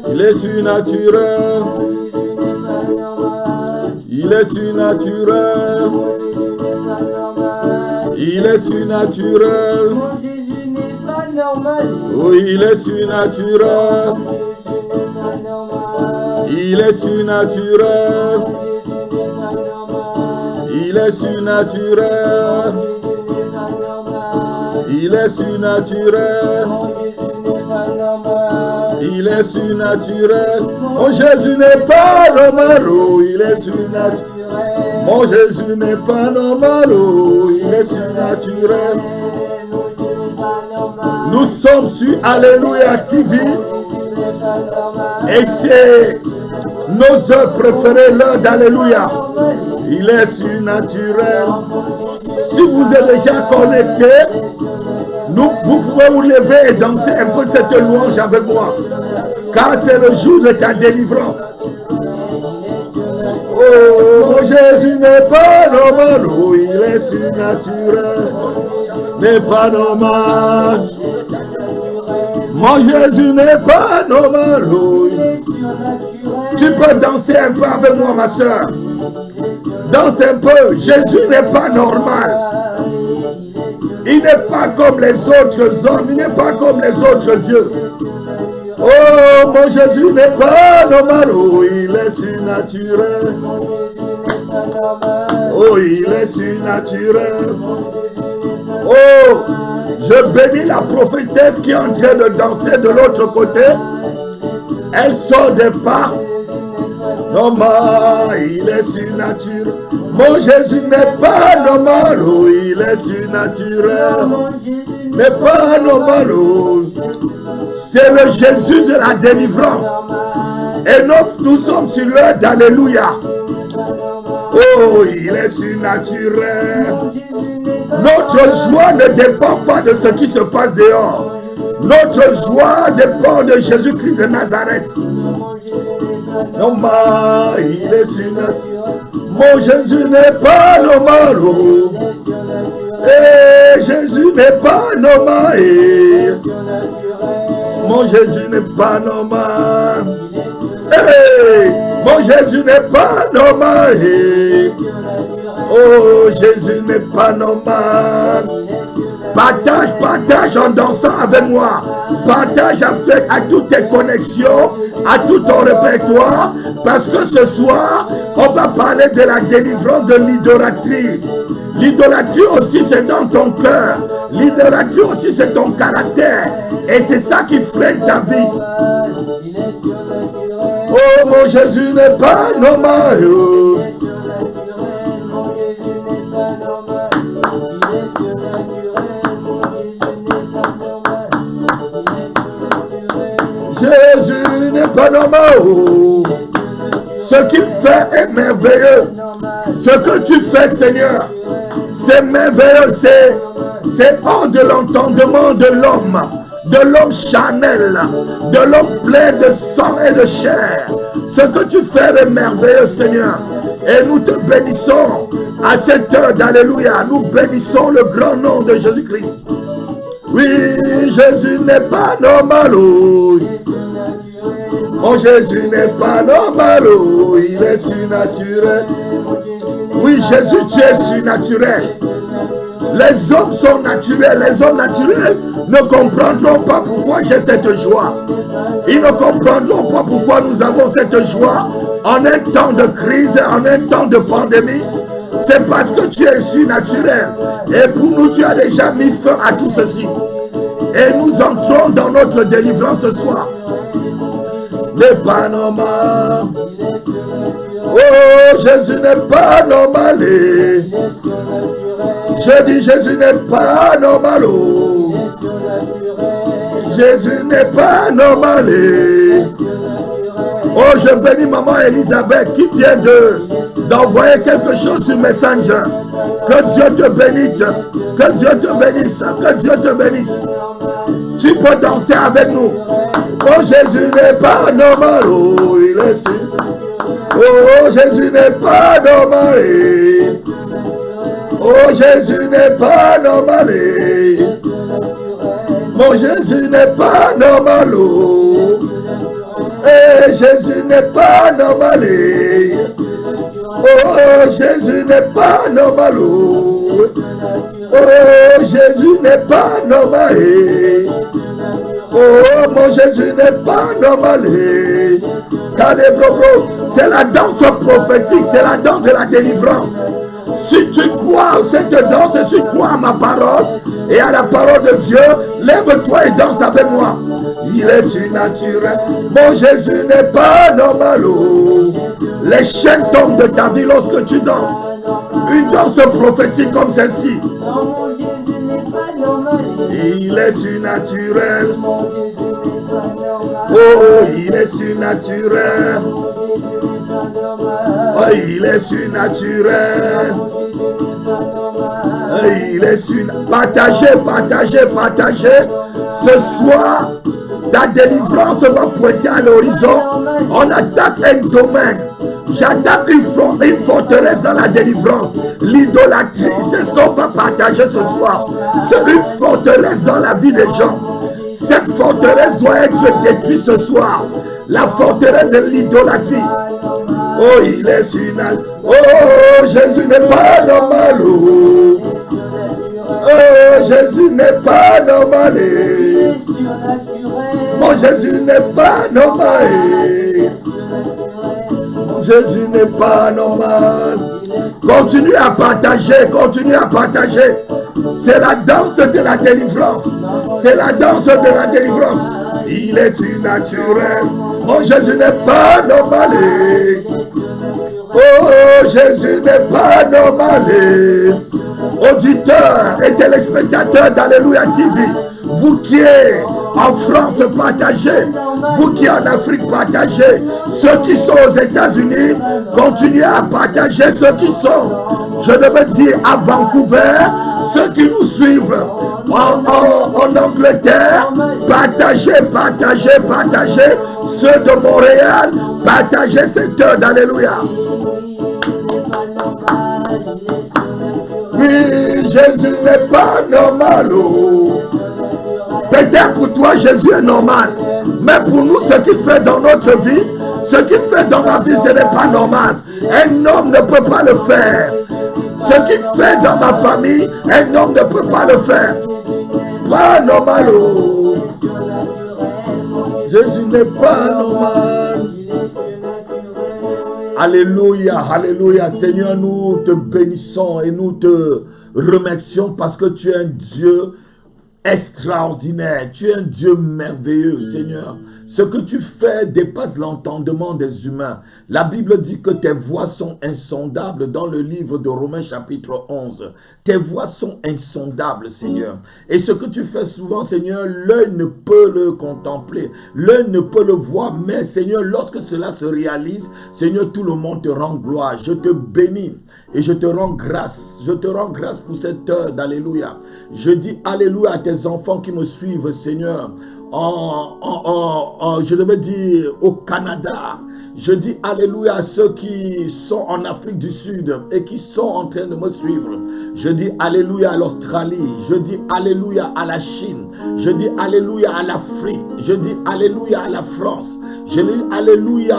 Il est surnaturel. Il est surnaturel. Il est surnaturel. Oui, il est surnaturel. Il est surnaturel. Il est surnaturel. Il est surnaturel. Il est surnaturel. Mon Jésus n'est pas normal. Oh, il est surnaturel. Mon Jésus n'est pas normal. Oh, il est surnaturel. Nous sommes sur Alléluia TV. Et c'est nos heures préférées, l'heure d'Alléluia. Il est surnaturel. Si vous êtes déjà connecté, vous pouvez vous lever et danser un peu cette louange avec moi. Car c'est le jour de ta délivrance. Oh, mon Jésus n'est pas normal. Oh, il est surnaturel. N'est pas normal. Mon Jésus n'est pas normal. Oh, tu peux danser un peu avec moi, ma soeur. Danse un peu. Jésus n'est pas normal. Il n'est pas comme les autres hommes. Il n'est pas comme les autres dieux. Oh, mon Jésus n'est pas normal. Oh, il est surnaturel. Oh, il est surnaturel. Oh, je bénis la prophétesse qui est en train de danser de l'autre côté. Elle sort des pas. Normal, il est surnaturel. Mon Jésus n'est pas normal. Oh, il est surnaturel. N'est pas normal. Oh. C'est le Jésus de la délivrance. Et nous sommes sur l'heure d'Alléluia. Oh, il est surnaturel. Notre joie ne dépend pas de ce qui se passe dehors. Notre joie dépend de Jésus-Christ de Nazareth. Normal, il est surnaturel. Mon Jésus n'est pas normal. Oh. Et Jésus n'est pas normal. Mon Jésus n'est pas normal. Hey, mon Jésus n'est pas normal. Oh, Jésus n'est pas normal. Partage en dansant avec moi. Partage à toutes tes connexions, à tout ton répertoire. Parce que ce soir, on va parler de la délivrance de l'idolâtrie. L'idolâtrie aussi, c'est dans ton cœur. L'idolâtrie aussi, c'est ton caractère. Et c'est ça qui freine ta vie. Oh, mon Jésus n'est pas normal. Jésus n'est pas normal. Ce qu'il fait est merveilleux. Ce que tu fais, Seigneur, c'est merveilleux. C'est hors de l'entendement de l'homme charnel, de l'homme plein de sang et de chair. Ce que tu fais est merveilleux, Seigneur. Et nous te bénissons à cette heure d'Alléluia. Nous bénissons le grand nom de Jésus-Christ. Oui, Jésus n'est pas normal. Oh. Mon Jésus n'est pas normal. Oh. Il est surnaturel. Oui, Jésus, tu es surnaturel. Les hommes sont naturels. Les hommes naturels ne comprendront pas pourquoi j'ai cette joie. Ils ne comprendront pas pourquoi nous avons cette joie en un temps de crise, en un temps de pandémie. C'est parce que tu es surnaturel. Et pour nous, tu as déjà mis fin à tout ceci. Et nous entrons dans notre délivrance ce soir. N'est pas normal. Oh, Jésus n'est pas normal. Je dis Jésus n'est pas normal. Oh. Jésus n'est pas normal. Oh, je bénis maman Elisabeth qui vient d'envoyer quelque chose sur Messenger. Que Dieu te bénisse. Que Dieu te bénisse. Que Dieu te bénisse. Tu peux danser avec nous. Oh, Jésus n'est pas normal. Oh, il est sûr. Oh, Jésus n'est pas normal. Oh, Jésus n'est pas normal. Mon Jésus n'est pas normal. Eh, Jésus n'est pas normal. Oh, Jésus n'est pas normal. Oh, Jésus n'est pas normal. Oh, mon Jésus n'est pas normal. C'est la danse prophétique, c'est la danse de la délivrance. Si tu crois à cette danse, si tu crois à ma parole et à la parole de Dieu, lève-toi et danse avec moi. Il est surnaturel. Mon Jésus n'est pas normal. Les chaînes tombent de ta vie lorsque tu danses. Une danse prophétique comme celle-ci. Il est surnaturel. Oh, il est surnaturel. Oh, il est surnaturel. Oh, il est surnaturel. Partagez, partagez, partagez. Ce soir, ta délivrance va pointer à l'horizon. On attaque un domaine. J'attaque une forteresse dans la délivrance. L'idolâtrie, c'est ce qu'on va partager ce soir. C'est une forteresse dans la vie des gens. Cette forteresse doit être détruite ce soir. La forteresse de l'idolâtrie. Oh, il est surnaturel. Oh, Jésus n'est pas normal. Oh, Jésus n'est pas normal. Mon Jésus n'est pas normal. Jésus n'est pas normal. Continue à partager, continue à partager. C'est la danse de la délivrance. C'est la danse de la délivrance. Il est surnaturel. Mon Jésus n'est pas normal. Oh, Jésus n'est pas normal. Auditeurs et téléspectateurs d'Alléluia TV, vous qui êtes en France, partagez. Vous qui êtes en Afrique, partagez. Ceux qui sont aux États-Unis, continuez à partager. Ceux qui sont, je devais dire, à Vancouver, ceux qui nous suivent en Angleterre, partagez, partagez, partagez. Ceux de Montréal, partagez cette heure d'Alléluia. Oui, Jésus n'est pas normal. Peut-être pour toi, Jésus est normal. Mais pour nous, ce qu'il fait dans notre vie, ce qu'il fait dans ma vie, ce n'est pas normal. Un homme ne peut pas le faire. Ce qu'il fait dans ma famille, un homme ne peut pas le faire. Pas normal. Jésus n'est pas normal. Alléluia, alléluia. Seigneur, nous te bénissons et nous te remercions parce que tu es un Dieu extraordinaire. Tu es un Dieu merveilleux, Seigneur. Ce que tu fais dépasse l'entendement des humains. La Bible dit que tes voies sont insondables dans le livre de Romains chapitre 11. Tes voies sont insondables, Seigneur. Et ce que tu fais souvent, Seigneur, l'œil ne peut le contempler. L'œil ne peut le voir. Mais, Seigneur, lorsque cela se réalise, Seigneur, tout le monde te rend gloire. Je te bénis et je te rends grâce. Je te rends grâce pour cette heure d'Alléluia. Je dis Alléluia à tes enfants qui me suivent, Seigneur. Je devais dire au Canada. Je dis alléluia à ceux qui sont en Afrique du Sud et qui sont en train de me suivre. Je dis alléluia à l'Australie. Je dis alléluia à la Chine. Je dis alléluia à l'Afrique. Je dis alléluia à la France. Je dis alléluia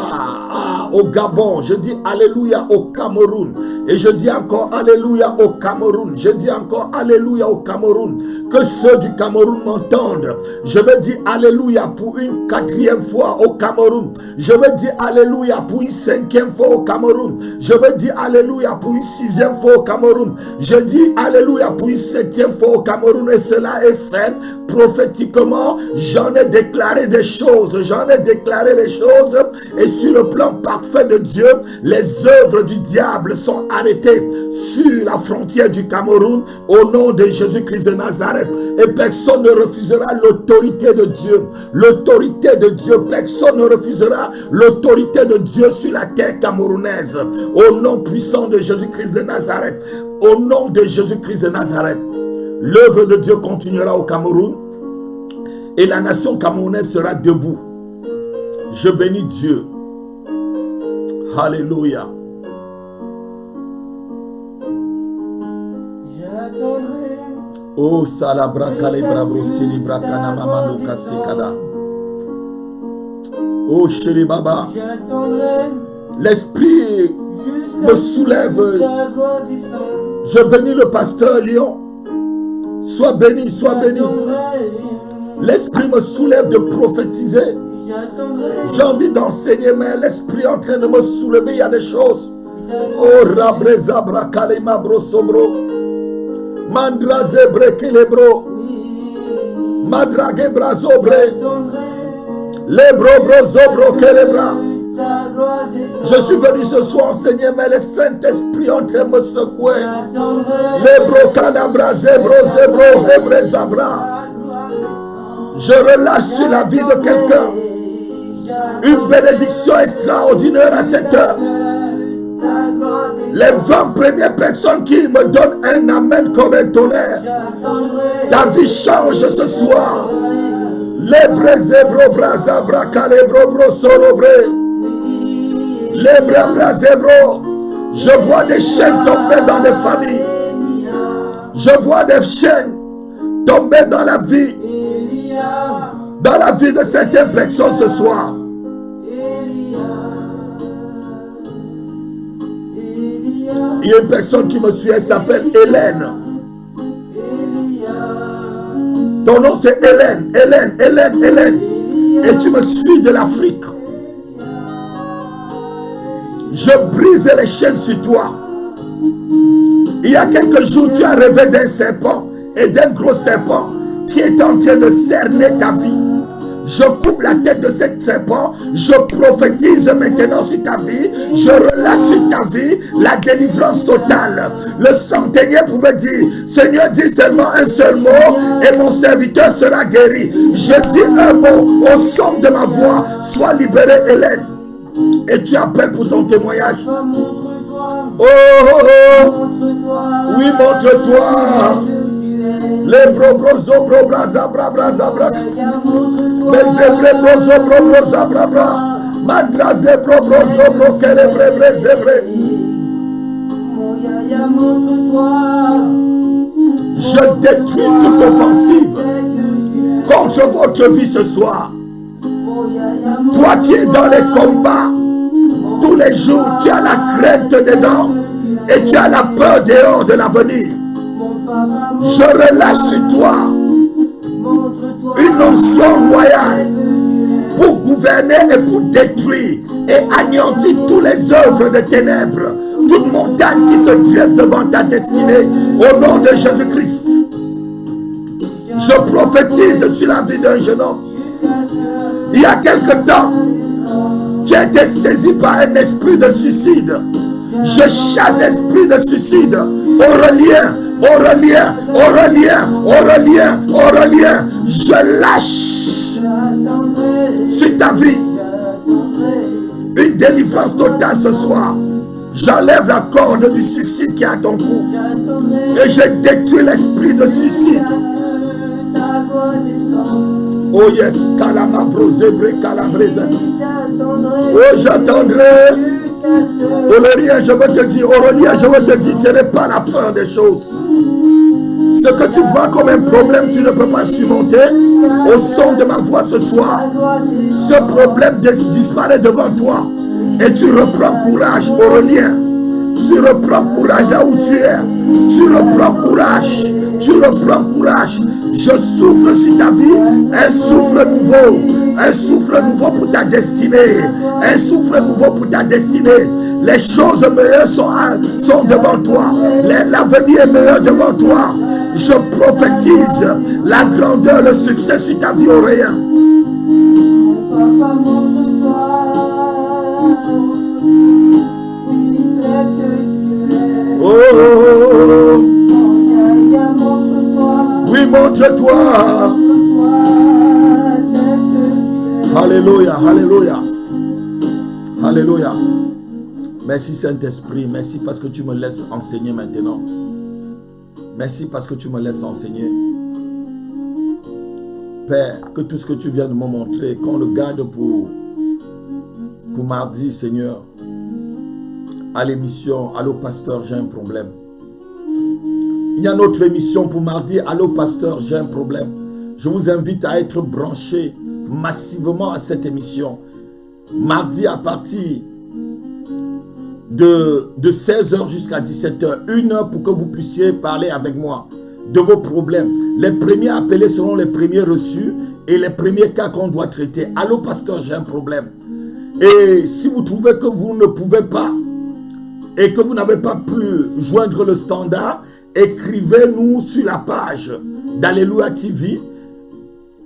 au Gabon. Je dis alléluia au Cameroun. Et je dis encore alléluia au Cameroun. Je dis encore alléluia au Cameroun. Que ceux du Cameroun m'entendent. Je veux dire alléluia pour une quatrième fois au Cameroun. Je veux dire alléluia alléluia pour une 5e fois au Cameroun. Je veux dire alléluia pour une 6e fois au Cameroun. Je dis alléluia pour une 7e fois au Cameroun. Et cela est fait prophétiquement. J'en ai déclaré des choses. J'en ai déclaré des choses. Et sur le plan parfait de Dieu, les œuvres du diable sont arrêtées sur la frontière du Cameroun au nom de Jésus-Christ de Nazareth. Et personne ne refusera l'autorité de Dieu. L'autorité de Dieu, personne ne refusera l'autorité de Dieu sur la terre camerounaise. Au nom puissant de Jésus-Christ de Nazareth. Au nom de Jésus-Christ de Nazareth. L'œuvre de Dieu continuera au Cameroun et la nation camerounaise sera debout. Je bénis Dieu. Alléluia. Oh salabra kalebra brosili brakana mamano kasekada. Oh chéri baba. L'esprit me soulève. Je bénis le pasteur Lyon. Sois béni, sois béni. L'esprit me soulève de prophétiser. J'ai envie d'enseigner, mais l'esprit est en train de me soulever. Il y a des choses. Oh rabreza brakalema brosobro. Mandra zebre kelebro. Madrage brazobre. Lebro brozobro kelebra. Je suis venu ce soir enseigner, mais le Saint-Esprit est en train de me secouer. Lebro calabra zebro zebro hebrezabra. Je relâche sur la vie de quelqu'un une bénédiction extraordinaire à cette heure. Les 20 premières personnes qui me donnent un amen comme un tonnerre, ta vie change ce soir. Lebre zebro brazabra calebro brosorobre. Lebre brazebro. Je vois des chaînes tomber dans des familles. Je vois des chaînes tomber dans la vie de certaines personnes ce soir. Il y a une personne qui me suit, elle s'appelle Hélène. Ton nom c'est Hélène, Hélène. Et tu me suis de l'Afrique. Je brise les chaînes sur toi. Il y a quelques jours, tu as rêvé d'un serpent et d'un gros serpent qui est en train de cerner ta vie. Je coupe la tête de cet serpent. Je prophétise maintenant sur ta vie. Je relâche sur ta vie la délivrance totale. Le centenier pouvait dire, Seigneur, dis seulement un seul mot et mon serviteur sera guéri. Je dis un mot au son de ma voix. Sois libéré, Hélène. Et tu appelles pour ton témoignage. Oh, oh, oh. Oui, montre-toi. Les brobrozo brobraza brabraza bra. Les brozo brobroza brabra. Madraze brobrozo brokele brebrezevre. Je détruis toute offensive contre votre vie ce soir. Toi qui es dans les combats, tous les jours tu as la crainte dedans et tu as la peur dehors de l'avenir. Je relâche sur toi une onction royale pour gouverner et pour détruire et anéantir toutes les œuvres de ténèbres, toute montagne qui se dresse devant ta destinée au nom de Jésus-Christ. Je prophétise sur la vie d'un jeune homme. Il y a quelque temps, tu as été saisi par un esprit de suicide. Je chasse l'esprit de suicide. Aurélien. Je lâche sur ta vie une délivrance totale ce soir. J'enlève la corde du suicide qui est à ton cou. Et je détruis l'esprit de suicide. Oh yes, Kalama Brozebre Calabreza. Oh, j'attendrai. Aurélien, je veux te dire, ce n'est pas la fin des choses. Ce que tu vois comme un problème, tu ne peux pas surmonter. Au son de ma voix ce soir, ce problème disparaît devant toi. Et tu reprends courage, Aurélien. Tu reprends courage là où tu es. Tu reprends courage. Tu reprends courage. Je souffle sur ta vie un souffle nouveau. Un souffle nouveau pour ta destinée. Un souffle nouveau pour ta destinée. Les choses meilleures sont devant toi. L'avenir est meilleur devant toi. Je prophétise la grandeur, le succès sur ta vie, Auréen. Oh, oui, montre-toi. Alléluia, alléluia. Alléluia. Merci Saint-Esprit, merci parce que tu me laisses enseigner maintenant. Merci parce que tu me laisses enseigner. Père, que tout ce que tu viens de me montrer, qu'on le garde pour mardi, Seigneur. À l'émission, allô pasteur, j'ai un problème. Il y a notre émission pour mardi, allô pasteur, j'ai un problème. Je vous invite à être branchés massivement à cette émission. Mardi à partir de 16h jusqu'à 17h, 1 heure pour que vous puissiez parler avec moi de vos problèmes. Les premiers appelés seront les premiers reçus et les premiers cas qu'on doit traiter. Allô pasteur, j'ai un problème. Et si vous trouvez que vous ne pouvez pas et que vous n'avez pas pu joindre le standard, écrivez-nous sur la page d'Alléluia TV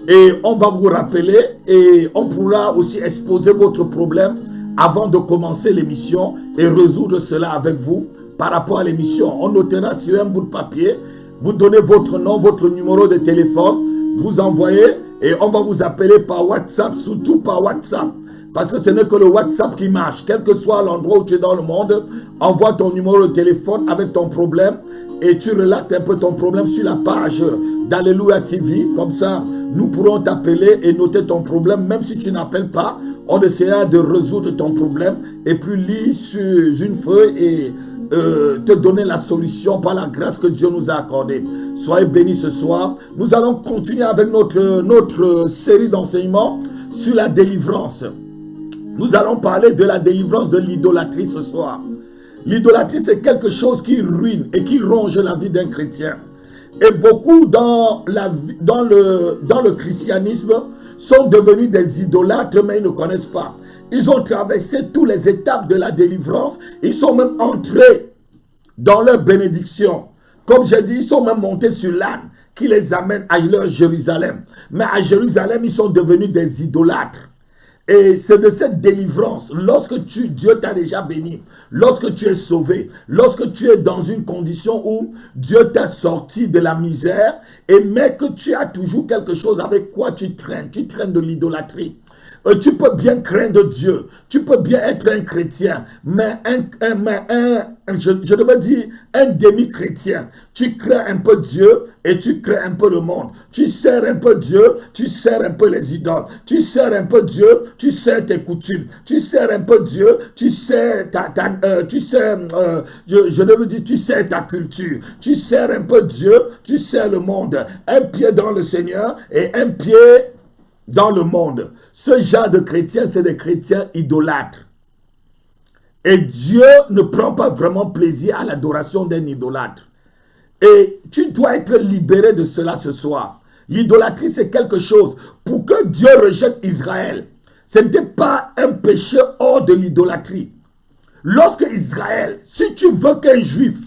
et on va vous rappeler et on pourra aussi exposer votre problème avant de commencer l'émission et résoudre cela avec vous par rapport à l'émission. On notera sur un bout de papier, vous donnez votre nom, votre numéro de téléphone, vous envoyez et on va vous appeler par WhatsApp, surtout par WhatsApp. Parce que ce n'est que le WhatsApp qui marche. Quel que soit l'endroit où tu es dans le monde, envoie ton numéro de téléphone avec ton problème et tu relates un peu ton problème sur la page d'Alléluia TV. Comme ça, nous pourrons t'appeler et noter ton problème. Même si tu n'appelles pas, on essaiera de résoudre ton problème et puis lire sur une feuille et te donner la solution par la grâce que Dieu nous a accordée. Soyez bénis ce soir. Nous allons continuer avec notre série d'enseignements sur la délivrance. Nous allons parler de la délivrance de l'idolâtrie ce soir. L'idolâtrie, c'est quelque chose qui ruine et qui ronge la vie d'un chrétien. Et beaucoup dans le christianisme sont devenus des idolâtres, mais ils ne connaissent pas. Ils ont traversé toutes les étapes de la délivrance. Ils sont même entrés dans leur bénédiction. Comme j'ai dit, ils sont même montés sur l'âne qui les amène à leur Jérusalem. Mais à Jérusalem, ils sont devenus des idolâtres. Et c'est de cette délivrance, lorsque Dieu t'a déjà béni, lorsque tu es sauvé, lorsque tu es dans une condition où Dieu t'a sorti de la misère, mais que tu as toujours quelque chose avec quoi tu traînes de l'idolâtrie. Tu peux bien craindre Dieu, tu peux bien être un chrétien, mais je devais dire un demi-chrétien. Tu crains un peu Dieu et tu crains un peu le monde. Tu sers un peu Dieu, tu sers un peu les idoles. Tu sers un peu Dieu, tu sers tes coutumes. Tu sers un peu Dieu, tu sers je devais dire, tu sers ta culture. Tu sers un peu Dieu, tu sers le monde. Un pied dans le Seigneur et un pied dans le monde. Ce genre de chrétiens, c'est des chrétiens idolâtres. Et Dieu ne prend pas vraiment plaisir à l'adoration d'un idolâtre. Et tu dois être libéré de cela ce soir. L'idolâtrie, c'est quelque chose. Pour que Dieu rejette Israël, ce n'était pas un péché hors de l'idolâtrie. Lorsque Israël, si tu veux qu'un juif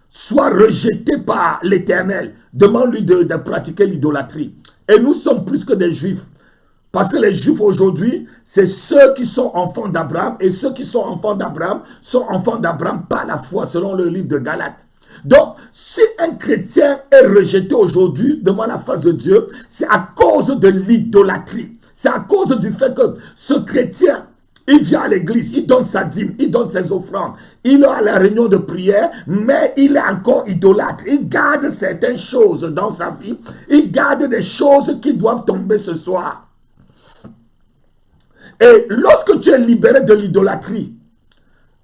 soit rejeté par l'Éternel, demande-lui de pratiquer l'idolâtrie. Et nous sommes plus que des juifs. Parce que les juifs aujourd'hui, c'est ceux qui sont enfants d'Abraham. Et ceux qui sont enfants d'Abraham par la foi, selon le livre de Galates. Donc, si un chrétien est rejeté aujourd'hui devant la face de Dieu, c'est à cause de l'idolâtrie. C'est à cause du fait que ce chrétien, il vient à l'église, il donne sa dîme, il donne ses offrandes, il est à la réunion de prière, mais il est encore idolâtre. Il garde certaines choses dans sa vie, il garde des choses qui doivent tomber ce soir. Et lorsque tu es libéré de l'idolâtrie,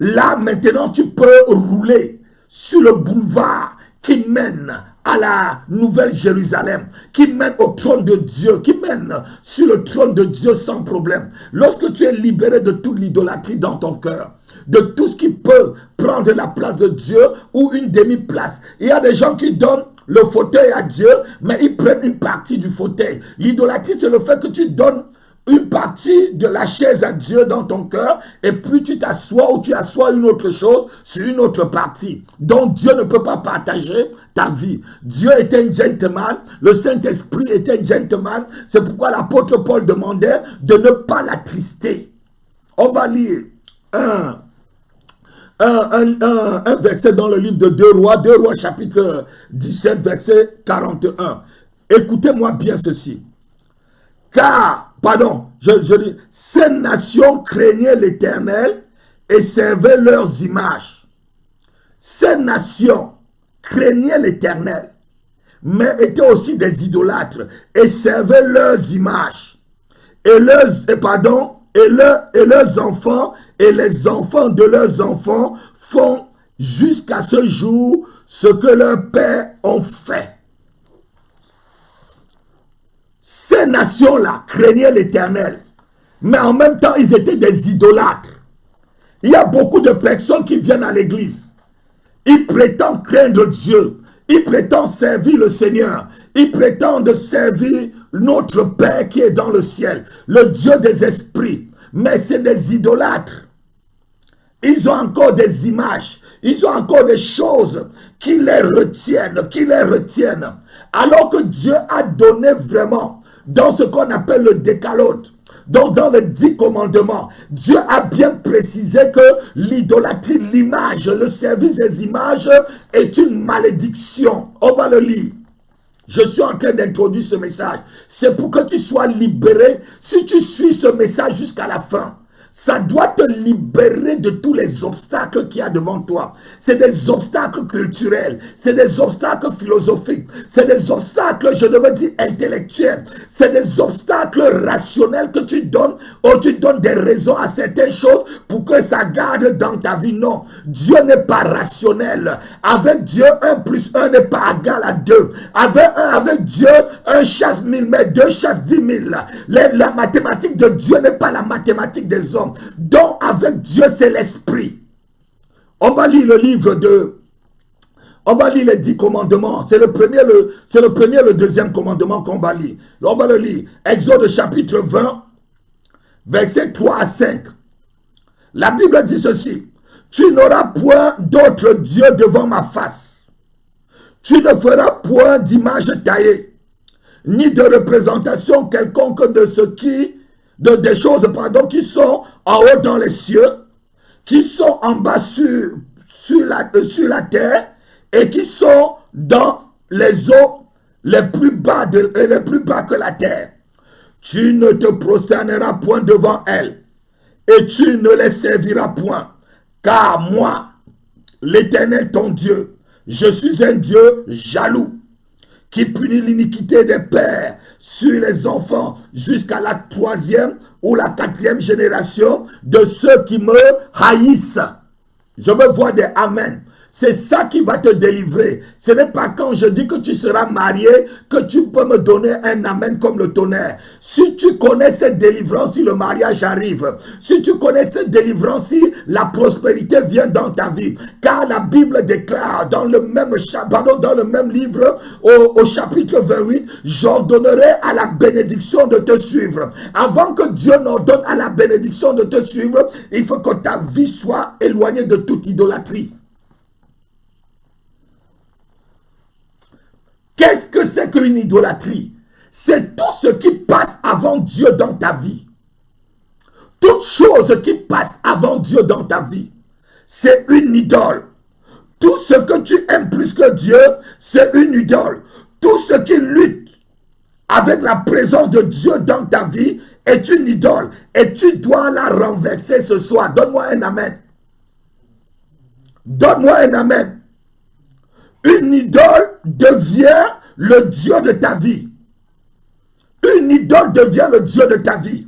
là maintenant tu peux rouler sur le boulevard qui mène à la Nouvelle Jérusalem, qui mène au trône de Dieu, qui mène sur le trône de Dieu sans problème. Lorsque tu es libéré de toute l'idolâtrie dans ton cœur, de tout ce qui peut prendre prendre la place de Dieu ou une demi-place. Il y a des gens qui donnent le fauteuil à Dieu, mais ils prennent une partie du fauteuil. L'idolâtrie, c'est le fait que tu donnes une partie de la chaise à Dieu dans ton cœur et puis tu t'assois ou tu assois une autre chose sur une autre partie. Donc Dieu ne peut pas partager ta vie. Dieu est un gentleman, le Saint-Esprit est un gentleman. C'est pourquoi l'apôtre Paul demandait de ne pas l'attrister. On va lire un verset dans le livre de 2 Rois chapitre 17 verset 41. Écoutez-moi bien ceci. Je dis, ces nations craignaient l'Éternel et servaient leurs images. Ces nations craignaient l'Éternel, mais étaient aussi des idolâtres et servaient leurs images. Et leurs enfants et les enfants de leurs enfants font jusqu'à ce jour ce que leurs pères ont fait. Ces nations-là craignaient l'Éternel, mais en même temps, ils étaient des idolâtres. Il y a beaucoup de personnes qui viennent à l'église. Ils prétendent craindre Dieu. Ils prétendent servir le Seigneur. Ils prétendent servir notre Père qui est dans le ciel, le Dieu des esprits. Mais c'est des idolâtres. Ils ont encore des images. Ils ont encore des choses qui les retiennent. Alors que Dieu a donné vraiment dans ce qu'on appelle le décalogue. Donc dans les 10 commandements, Dieu a bien précisé que l'idolâtrie, l'image, le service des images est une malédiction. On va le lire. Je suis en train d'introduire ce message. C'est pour que tu sois libéré. Si tu suis ce message jusqu'à la fin, ça doit te libérer de tous les obstacles qu'il y a devant toi. C'est des obstacles culturels, c'est des obstacles philosophiques, c'est des obstacles, je devais dire, intellectuels, c'est des obstacles rationnels que tu donnes, ou tu donnes des raisons à certaines choses pour que ça garde dans ta vie. Non, Dieu n'est pas rationnel. Avec Dieu, 1 plus 1 n'est pas égal à 2. Avec Dieu, 1 chasse 1000, mais 2 chasse 10 000. La mathématique de Dieu n'est pas la mathématique des hommes. Donc avec Dieu c'est l'esprit. On va lire le livre de... On va lire les 10 commandements. C'est le premier, le deuxième commandement qu'on va lire. On va le lire. Exode chapitre 20, versets 3 à 5. La Bible dit ceci. Tu n'auras point d'autre Dieu devant ma face. Tu ne feras point d'image taillée, ni de représentation quelconque de ce qui... des choses qui sont en haut dans les cieux, qui sont en bas sur la terre et qui sont dans les eaux les plus bas que la terre. Tu ne te prosterneras point devant elles et tu ne les serviras point, car moi, l'Éternel ton Dieu, je suis un Dieu jaloux, qui punit l'iniquité des pères sur les enfants jusqu'à la 3e ou la 4e génération de ceux qui me haïssent. Je veux voir des amen. C'est ça qui va te délivrer. Ce n'est pas quand je dis que tu seras marié que tu peux me donner un amen comme le tonnerre. Si tu connais cette délivrance, si le mariage arrive, si tu connais cette délivrance, si la prospérité vient dans ta vie, car la Bible déclare dans le même livre, au chapitre 28, j'ordonnerai à la bénédiction de te suivre. Avant que Dieu n'ordonne à la bénédiction de te suivre, il faut que ta vie soit éloignée de toute idolâtrie. Qu'est-ce que c'est qu'une idolâtrie? C'est tout ce qui passe avant Dieu dans ta vie. Toute chose qui passe avant Dieu dans ta vie, c'est une idole. Tout ce que tu aimes plus que Dieu, c'est une idole. Tout ce qui lutte avec la présence de Dieu dans ta vie est une idole. Et tu dois la renverser ce soir. Donne-moi un amen. Donne-moi un amen. Une idole devient le Dieu de ta vie. Une idole devient le Dieu de ta vie.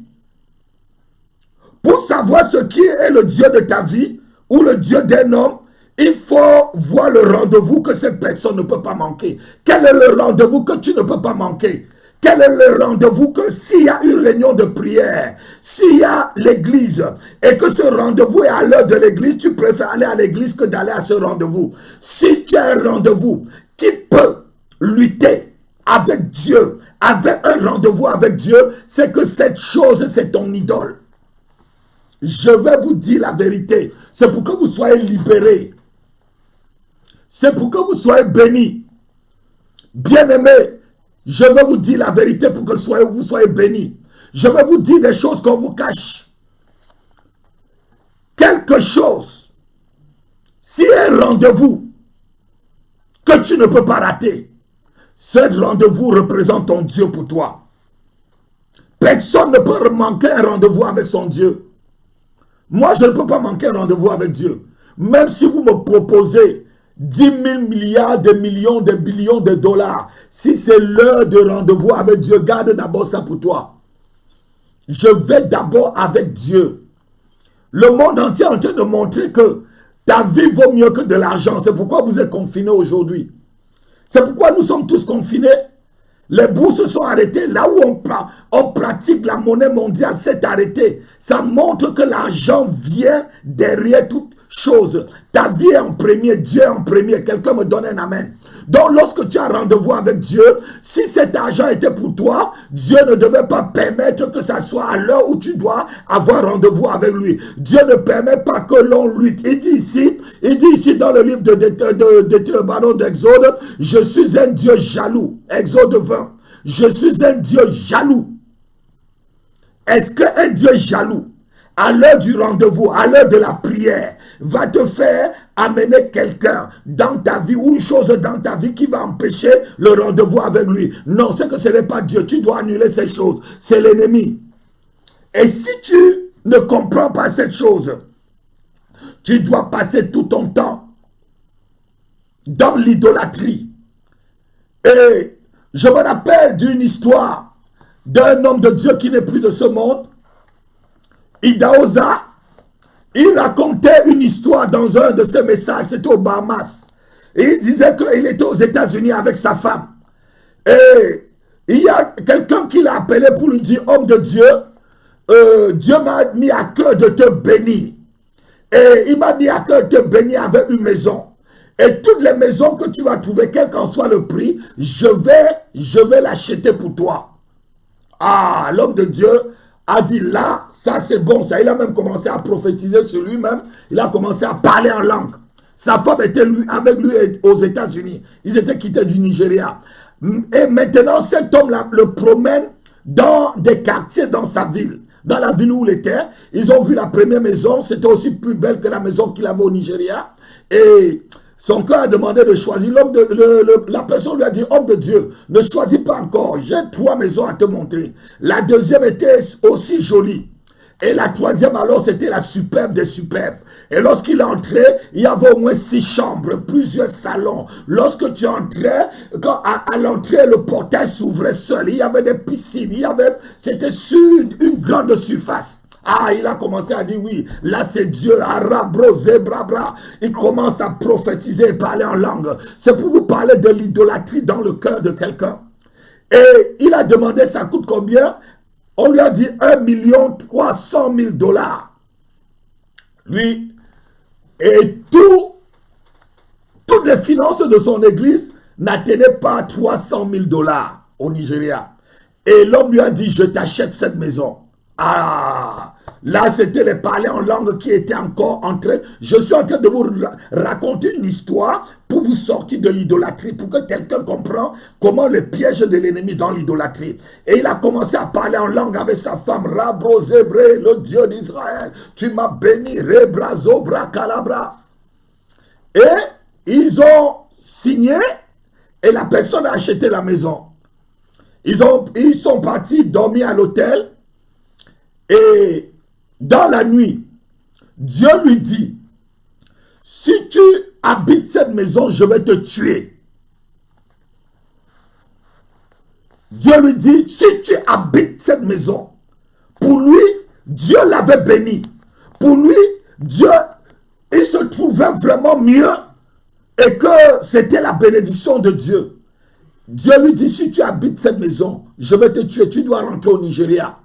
Pour savoir ce qui est le Dieu de ta vie ou le Dieu d'un homme, il faut voir le rendez-vous que cette personne ne peut pas manquer. Quel est le rendez-vous que tu ne peux pas manquer? quel est le rendez-vous que s'il y a une réunion de prière, s'il y a l'église et que ce rendez-vous est à l'heure de l'église, tu préfères aller à l'église que d'aller à ce rendez-vous. Si tu as un rendez-vous qui peut lutter avec Dieu, avec un rendez-vous avec Dieu, c'est que cette chose, c'est ton idole. Je vais vous dire la vérité. C'est pour que vous soyez libérés. C'est pour que vous soyez bénis. Bien-aimés, je vais vous dire la vérité pour que vous soyez bénis. Je vais vous dire des choses qu'on vous cache. Quelque chose, si un rendez-vous que tu ne peux pas rater, ce rendez-vous représente ton Dieu pour toi. Personne ne peut manquer un rendez-vous avec son Dieu. Moi, je ne peux pas manquer un rendez-vous avec Dieu. Même si vous me proposez 10 000 milliards de millions de billions de dollars, si c'est l'heure de rendez-vous avec Dieu, garde d'abord ça pour toi. Je vais d'abord avec Dieu. Le monde entier est en train de montrer que ta vie vaut mieux que de l'argent. C'est pourquoi vous êtes confinés aujourd'hui. C'est pourquoi nous sommes tous confinés. Les bourses sont arrêtées. Là où on pratique la monnaie mondiale, c'est arrêté. Ça montre que l'argent vient derrière toute chose. Ta vie est en premier, Dieu est en premier. Quelqu'un me donne un amen. Donc lorsque tu as rendez-vous avec Dieu, si cet argent était pour toi, Dieu ne devait pas permettre que ça soit à l'heure où tu dois avoir rendez-vous avec lui. Dieu ne permet pas que l'on lutte. Il dit ici dans le livre d'Exode, je suis un Dieu jaloux. Exode 20. Je suis un Dieu jaloux. Est-ce qu'un Dieu jaloux, à l'heure du rendez-vous, à l'heure de la prière, va te faire amener quelqu'un dans ta vie ou une chose dans ta vie qui va empêcher le rendez-vous avec lui? Non, c'est que ce n'est pas Dieu. Tu dois annuler ces choses. C'est l'ennemi. Et si tu ne comprends pas cette chose, tu dois passer tout ton temps dans l'idolâtrie. Et je me rappelle d'une histoire d'un homme de Dieu qui n'est plus de ce monde. Idahosa, il racontait une histoire dans un de ses messages, c'était aux Bahamas. Et il disait qu'il était aux États-Unis avec sa femme. Et il y a quelqu'un qui l'a appelé pour lui dire, homme de Dieu, Dieu m'a mis à cœur de te bénir. Et il m'a mis à cœur de te bénir avec une maison. Et toutes les maisons que tu vas trouver, quel qu'en soit le prix, je vais l'acheter pour toi. Ah, l'homme de Dieu a dit là, ça c'est bon, ça. Il a même commencé à prophétiser sur lui-même. Il a commencé à parler en langue. Sa femme était avec lui aux États-Unis. Ils étaient quittés du Nigeria. Et maintenant, cet homme-là le promène dans des quartiers dans sa ville. Dans la ville où il était, ils ont vu la première maison. C'était aussi plus belle que la maison qu'il avait au Nigeria. Et son cœur a demandé de choisir. La personne lui a dit, homme de Dieu, ne choisis pas encore. J'ai 3 maisons à te montrer. La deuxième était aussi jolie. Et la troisième alors, c'était la superbe des superbes. Et lorsqu'il entrait, il y avait au moins 6 chambres, plusieurs salons. Lorsque tu entrais, à l'entrée, le portail s'ouvrait seul. Il y avait des piscines. C'était sur une grande surface. Ah, il a commencé à dire oui, là c'est Dieu, arabro, zebrabra. Il commence à prophétiser et parler en langue. C'est pour vous parler de l'idolâtrie dans le cœur de quelqu'un. Et il a demandé ça coûte combien? On lui a dit 1 300 000 $. Lui, et toutes les finances de son église n'atteignaient pas 300 000 $ au Nigeria. Et l'homme lui a dit, je t'achète cette maison. Ah, là c'était les parler en langue qui étaient encore en train. Je suis en train de vous raconter une histoire pour vous sortir de l'idolâtrie, pour que quelqu'un comprenne comment le piège de l'ennemi dans l'idolâtrie. Et il a commencé à parler en langue avec sa femme, Rabro Zébré, le Dieu d'Israël, tu m'as béni, Rebra Zobra Calabra. Et ils ont signé et la personne a acheté la maison. Ils sont partis dormir à l'hôtel. Et dans la nuit, Dieu lui dit, si tu habites cette maison, je vais te tuer. Dieu lui dit, si tu habites cette maison, pour lui, Dieu l'avait béni. Pour lui, Dieu, il se trouvait vraiment mieux et que c'était la bénédiction de Dieu. Dieu lui dit, si tu habites cette maison, je vais te tuer, tu dois rentrer au Nigeria.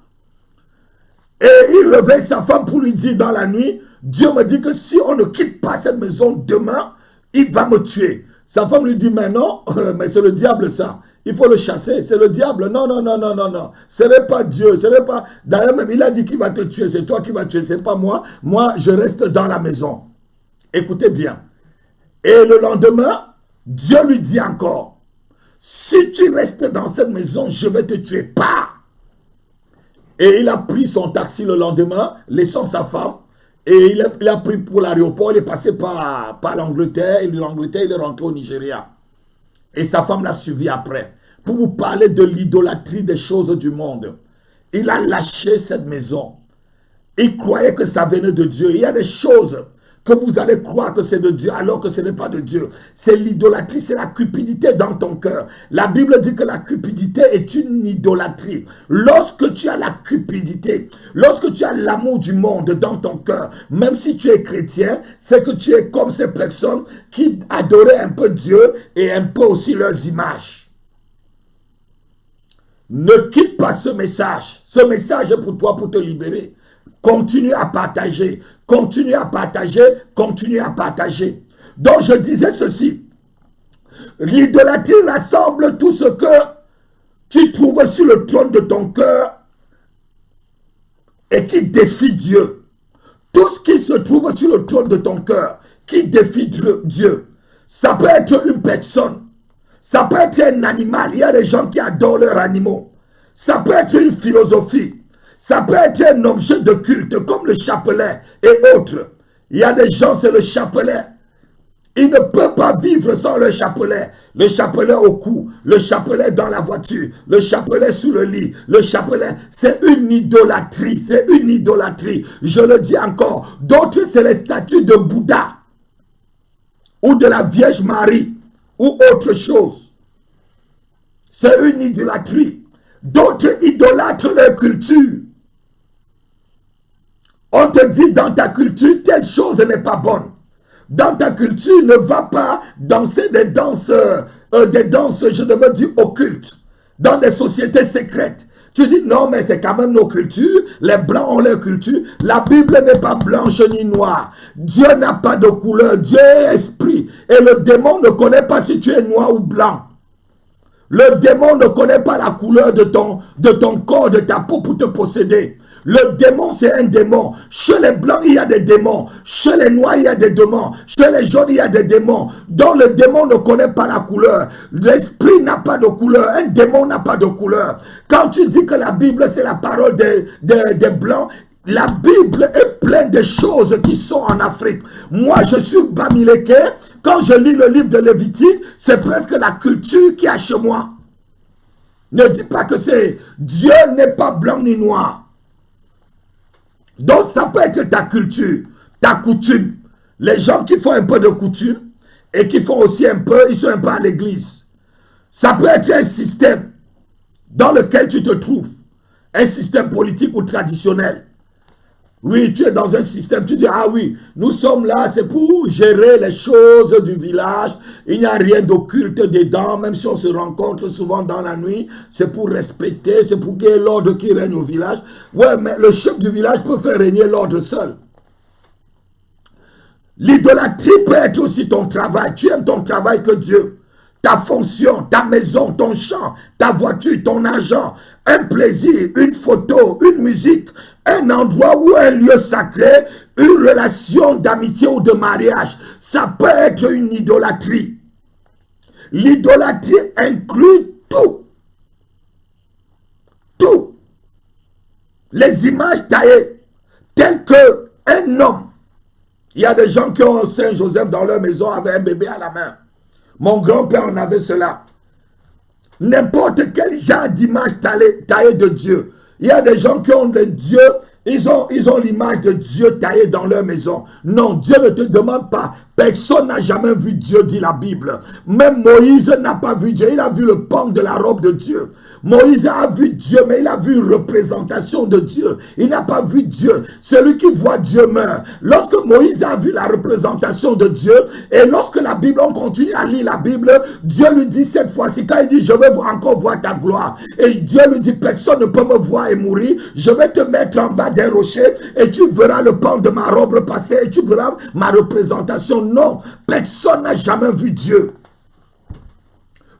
Et il réveille sa femme pour lui dire dans la nuit, Dieu me dit que si on ne quitte pas cette maison demain, il va me tuer. Sa femme lui dit, mais non, mais c'est le diable ça. Il faut le chasser, c'est le diable. Non, non, non, non, non, non. Ce n'est pas Dieu, ce n'est pas... D'ailleurs, même il a dit qu'il va te tuer, c'est toi qui vas tuer, c'est pas moi. Moi, je reste dans la maison. Écoutez bien. Et le lendemain, Dieu lui dit encore, si tu restes dans cette maison, je vais te tuer. Pas. Et il a pris son taxi le lendemain, laissant sa femme, et il a pris pour l'aéroport, il est passé par l'Angleterre, et de l'Angleterre, il est rentré au Nigeria. Et sa femme l'a suivi après. Pour vous parler de l'idolâtrie des choses du monde. Il a lâché cette maison. Il croyait que ça venait de Dieu. Il y a des choses que vous allez croire que c'est de Dieu alors que ce n'est pas de Dieu. C'est l'idolâtrie, c'est la cupidité dans ton cœur. La Bible dit que la cupidité est une idolâtrie. Lorsque tu as la cupidité, lorsque tu as l'amour du monde dans ton cœur, même si tu es chrétien, c'est que tu es comme ces personnes qui adoraient un peu Dieu et un peu aussi leurs images. Ne quitte pas ce message. Ce message est pour toi, pour te libérer. Continue à partager, continue à partager, continue à partager. Donc je disais ceci, l'idolâtrie rassemble tout ce que tu trouves sur le trône de ton cœur et qui défie Dieu. Tout ce qui se trouve sur le trône de ton cœur qui défie Dieu. Ça peut être une personne, ça peut être un animal, il y a des gens qui adorent leurs animaux. Ça peut être une philosophie. Ça peut être un objet de culte comme le chapelet et autres. Il y a des gens, c'est le chapelet. Ils ne peuvent pas vivre sans le chapelet. Le chapelet au cou, le chapelet dans la voiture, le chapelet sous le lit, le chapelet, c'est une idolâtrie, c'est une idolâtrie. Je le dis encore, d'autres c'est les statues de Bouddha ou de la Vierge Marie ou autre chose. C'est une idolâtrie. D'autres idolâtrent leur culture. On te dit dans ta culture, telle chose n'est pas bonne. Dans ta culture, ne va pas danser des danses, je devais dire occultes, dans des sociétés secrètes. Tu dis non, mais c'est quand même nos cultures. Les blancs ont leur culture. La Bible n'est pas blanche ni noire. Dieu n'a pas de couleur. Dieu est esprit. Et le démon ne connaît pas si tu es noir ou blanc. Le démon ne connaît pas la couleur de ton corps, de ta peau pour te posséder. Le démon, c'est un démon. Chez les blancs, il y a des démons. Chez les noirs, il y a des démons. Chez les jaunes, il y a des démons. Donc, le démon ne connaît pas la couleur. L'esprit n'a pas de couleur. Un démon n'a pas de couleur. Quand tu dis que la Bible, c'est la parole des blancs, la Bible est pleine de choses qui sont en Afrique. Moi, je suis Bamileke. Quand je lis le livre de Lévitique, c'est presque la culture qui est chez moi. Ne dis pas que c'est... Dieu n'est pas blanc ni noir. Donc, ça peut être ta culture, ta coutume. Les gens qui font un peu de coutume et qui font aussi un peu, ils sont un peu à l'église. Ça peut être un système dans lequel tu te trouves. Un système politique ou traditionnel. Oui, tu es dans un système, tu dis, ah oui, nous sommes là, c'est pour gérer les choses du village. Il n'y a rien d'occulte dedans, même si on se rencontre souvent dans la nuit. C'est pour respecter, c'est pour qu'il y ait l'ordre qui règne au village. Ouais, mais le chef du village peut faire régner l'ordre seul. L'idolâtrie peut être aussi ton travail. Tu aimes ton travail que Dieu. Ta fonction, ta maison, ton champ, ta voiture, ton argent, un plaisir, une photo, une musique, un endroit ou un lieu sacré, une relation d'amitié ou de mariage. Ça peut être une idolâtrie. L'idolâtrie inclut tout. Tout. Les images taillées, telles qu'un homme. Il y a des gens qui ont un Saint Joseph dans leur maison avec un bébé à la main. Mon grand-père en avait cela. N'importe quel genre d'image taillée de Dieu. Il y a des gens qui ont des dieux Ils ont l'image de Dieu taillée dans leur maison. Non, Dieu ne te demande pas. Personne n'a jamais vu Dieu, dit la Bible. Même Moïse n'a pas vu Dieu. Il a vu le pan de la robe de Dieu. Moïse a vu Dieu, mais il a vu une représentation de Dieu. Il n'a pas vu Dieu. Celui qui voit Dieu meurt. Lorsque Moïse a vu la représentation de Dieu, et lorsque la Bible, on continue à lire la Bible, Dieu lui dit cette fois-ci, quand il dit, je vais encore voir ta gloire. Et Dieu lui dit, personne ne peut me voir et mourir. Je vais te mettre en bas d'un rocher et tu verras le pan de ma robe passer et tu verras ma représentation. Non, personne n'a jamais vu Dieu.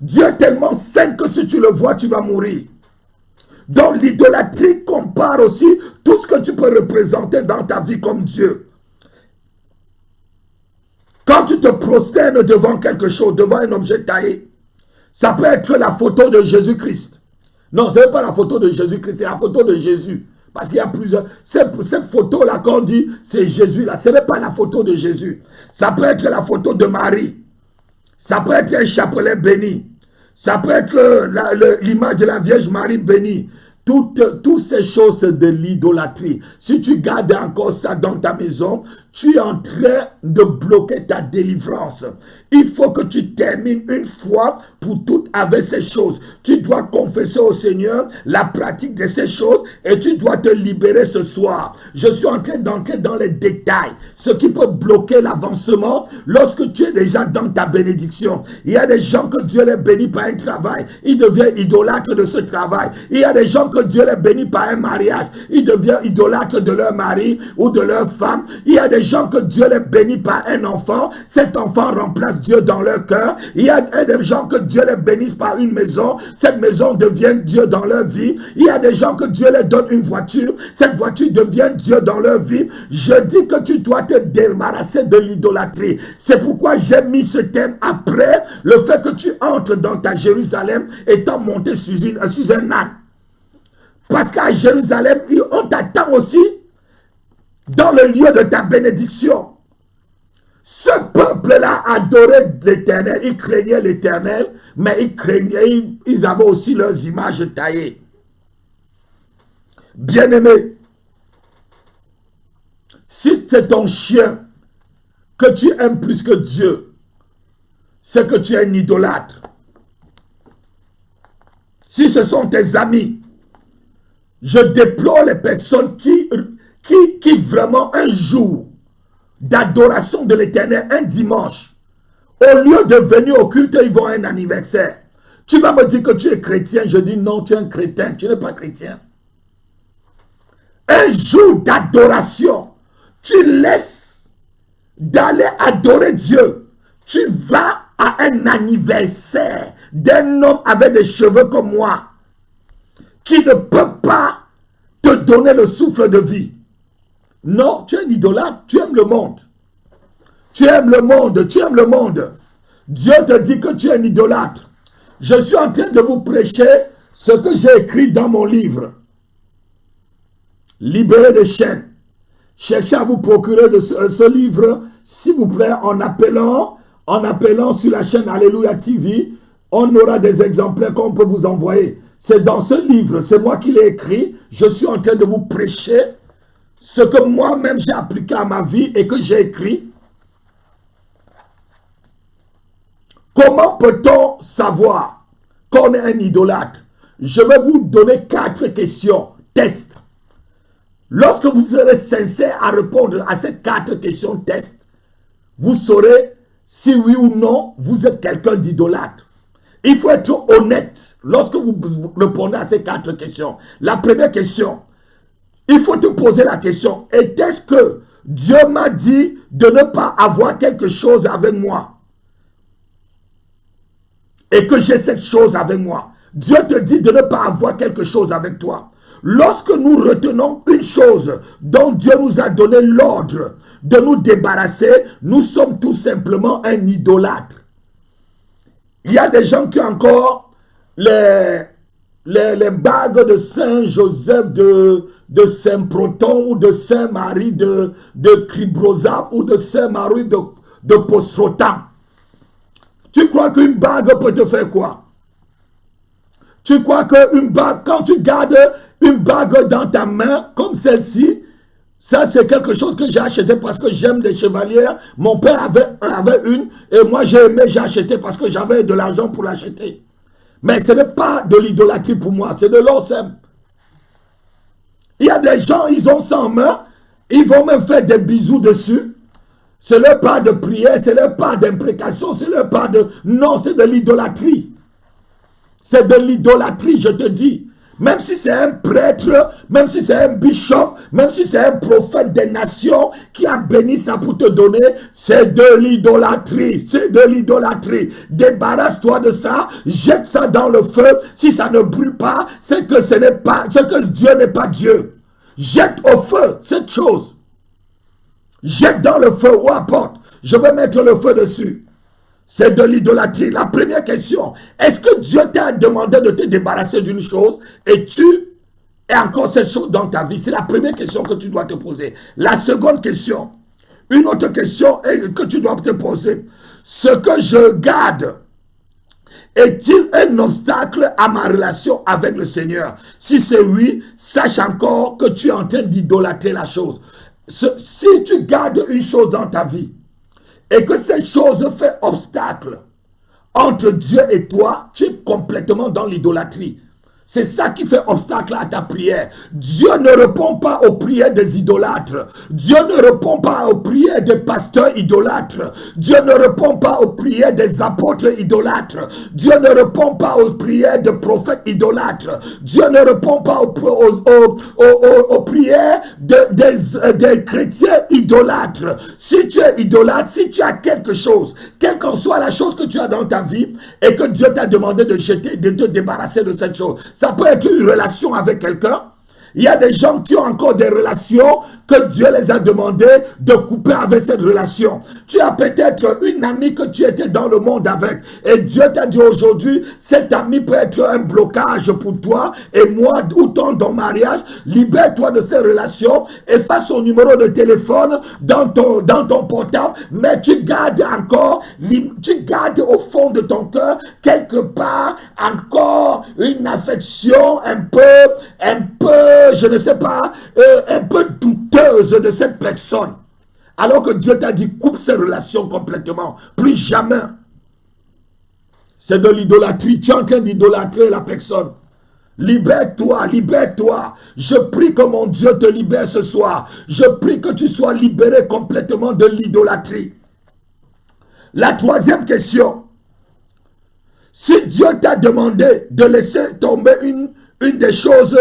Dieu est tellement saint que si tu le vois, tu vas mourir. Donc l'idolâtrie compare aussi tout ce que tu peux représenter dans ta vie comme Dieu. Quand tu te prosternes devant quelque chose, devant un objet taillé, ça peut être la photo de Jésus-Christ. Non, ce n'est pas la photo de Jésus-Christ, c'est la photo de Jésus. Parce qu'il y a plusieurs... Cette photo-là, qu'on dit, c'est Jésus-là. Ce n'est pas la photo de Jésus. Ça peut être la photo de Marie. Ça peut être un chapelet béni. Ça peut être l'image de la Vierge Marie bénie. Toutes ces choses de l'idolâtrie. Si tu gardes encore ça dans ta maison, tu es en train de bloquer ta délivrance. Il faut que tu termines une fois pour toutes avec ces choses. Tu dois confesser au Seigneur la pratique de ces choses et tu dois te libérer ce soir. Je suis en train d'entrer dans les détails. Ce qui peut bloquer l'avancement lorsque tu es déjà dans ta bénédiction. Il y a des gens que Dieu les bénit par un travail. Ils deviennent idolâtres de ce travail. Il y a des gens que Dieu les bénit par un mariage. Ils deviennent idolâtres de leur mari ou de leur femme. Il y a des gens que Dieu les bénit par un enfant. Cet enfant remplace Dieu dans leur cœur. Il y a des gens que Dieu les bénisse par une maison. Cette maison devient Dieu dans leur vie. Il y a des gens que Dieu les donne une voiture. Cette voiture devient Dieu dans leur vie. Je dis que tu dois te débarrasser de l'idolâtrie. C'est pourquoi j'ai mis ce thème après le fait que tu entres dans ta Jérusalem étant monté sur un âne. Parce qu'à Jérusalem, on t'attend aussi dans le lieu de ta bénédiction. Ce peuple-là adorait l'Éternel, ils craignaient l'Éternel, mais ils avaient aussi leurs images taillées. Bien-aimé, si c'est ton chien que tu aimes plus que Dieu, c'est que tu es un idolâtre. Si ce sont tes amis, je déplore les personnes qui vraiment un jour d'adoration de l'Éternel, un dimanche, au lieu de venir au culte, ils vont à un anniversaire. Tu vas me dire que tu es chrétien. Je dis non, tu es un chrétien, tu n'es pas chrétien. Un jour d'adoration, tu laisses d'aller adorer Dieu. Tu vas à un anniversaire d'un homme avec des cheveux comme moi, qui ne peut pas te donner le souffle de vie. Non, tu es un idolâtre, tu aimes le monde. Tu aimes le monde, tu aimes le monde. Dieu te dit que tu es un idolâtre. Je suis en train de vous prêcher ce que j'ai écrit dans mon livre. Libéré des chaînes. Cherchez à vous procurer de ce livre, s'il vous plaît, en appelant sur la chaîne Alléluia TV. On aura des exemplaires qu'on peut vous envoyer. C'est dans ce livre, c'est moi qui l'ai écrit. Je suis en train de vous prêcher ce que moi-même j'ai appliqué à ma vie et que j'ai écrit. Comment peut-on savoir qu'on est un idolâtre? Je vais vous donner 4 questions, tests. Lorsque vous serez sincère à répondre à ces 4 questions tests, vous saurez si oui ou non vous êtes quelqu'un d'idolâtre. Il faut être honnête lorsque vous répondez à ces 4 questions. La première question, il faut te poser la question, est-ce que Dieu m'a dit de ne pas avoir quelque chose avec moi? Et que j'ai cette chose avec moi. Dieu te dit de ne pas avoir quelque chose avec toi. Lorsque nous retenons une chose dont Dieu nous a donné l'ordre de nous débarrasser, nous sommes tout simplement un idolâtre. Il y a des gens qui ont encore les bagues de Saint Joseph, de Saint Proton ou de Saint Marie de Cribrosa ou de Saint Marie de Postrotan. Tu crois qu'une bague peut te faire quoi? Tu crois qu'une bague, quand tu gardes une bague dans ta main, comme celle-ci, ça c'est quelque chose que j'ai acheté parce que j'aime les chevalières. Mon père avait une et moi j'ai aimé, j'ai acheté parce que j'avais de l'argent pour l'acheter. Mais ce n'est pas de l'idolâtrie pour moi, c'est de l'or simple. Il y a des gens, ils ont ça en main, ils vont même faire des bisous dessus. C'est leur part de prière, c'est leur part d'imprécation, c'est leur part de... Non, c'est de l'idolâtrie. C'est de l'idolâtrie, je te dis. Même si c'est un prêtre, même si c'est un bishop, même si c'est un prophète des nations qui a béni ça pour te donner, c'est de l'idolâtrie. C'est de l'idolâtrie. Débarrasse-toi de ça, jette ça dans le feu. Si ça ne brûle pas, c'est que ce n'est pas, c'est que Dieu n'est pas Dieu. Jette au feu cette chose. Jette dans le feu ou apporte. Je vais mettre le feu dessus. C'est de l'idolâtrie. La première question, est-ce que Dieu t'a demandé de te débarrasser d'une chose et tu as encore cette chose dans ta vie? C'est la première question que tu dois te poser. La seconde question, une autre question que tu dois te poser. Ce que je garde est-il un obstacle à ma relation avec le Seigneur? Si c'est oui, sache encore que tu es en train d'idolâtrer la chose. Si tu gardes une chose dans ta vie, et que cette chose fait obstacle entre Dieu et toi, tu es complètement dans l'idolâtrie. C'est ça qui fait obstacle à ta prière. Dieu ne répond pas aux prières des idolâtres. Dieu ne répond pas aux prières des pasteurs idolâtres. Dieu ne répond pas aux prières des apôtres idolâtres. Dieu ne répond pas aux prières des prophètes idolâtres. Dieu ne répond pas aux prières des chrétiens idolâtres. Si tu es idolâtre, si tu as quelque chose, quelle qu'en soit la chose que tu as dans ta vie, et que Dieu t'a demandé de jeter, de te débarrasser de cette chose, ça peut être une relation avec quelqu'un. Il y a des gens qui ont encore des relations que Dieu les a demandé de couper avec cette relation. Tu as peut-être une amie que tu étais dans le monde avec et Dieu t'a dit aujourd'hui, cette amie peut être un blocage pour toi et moi ou ton mariage. Libère-toi de ces relations, efface son numéro de téléphone dans ton portable, mais tu gardes encore, tu gardes au fond de ton cœur quelque part encore une affection un peu, je ne sais pas, un peu douteuse de cette personne. Alors que Dieu t'a dit, coupe ces relations complètement. Plus jamais. C'est de l'idolâtrie. Tu es en train d'idolâtrer la personne. Libère-toi, libère-toi. Je prie que mon Dieu te libère ce soir. Je prie que tu sois libéré complètement de l'idolâtrie. La troisième question. Si Dieu t'a demandé de laisser tomber une des choses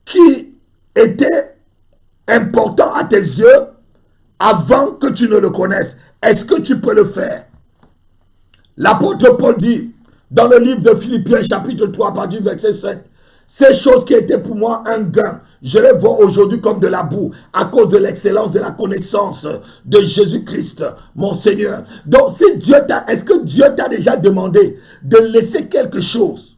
qui était important à tes yeux avant que tu ne le connaisses, est-ce que tu peux le faire? L'apôtre Paul dit dans le livre de Philippiens chapitre 3 à partir du verset 7, ces choses qui étaient pour moi un gain, je les vois aujourd'hui comme de la boue à cause de l'excellence de la connaissance de Jésus-Christ, mon Seigneur. Donc si Dieu est-ce que Dieu t'a déjà demandé de laisser quelque chose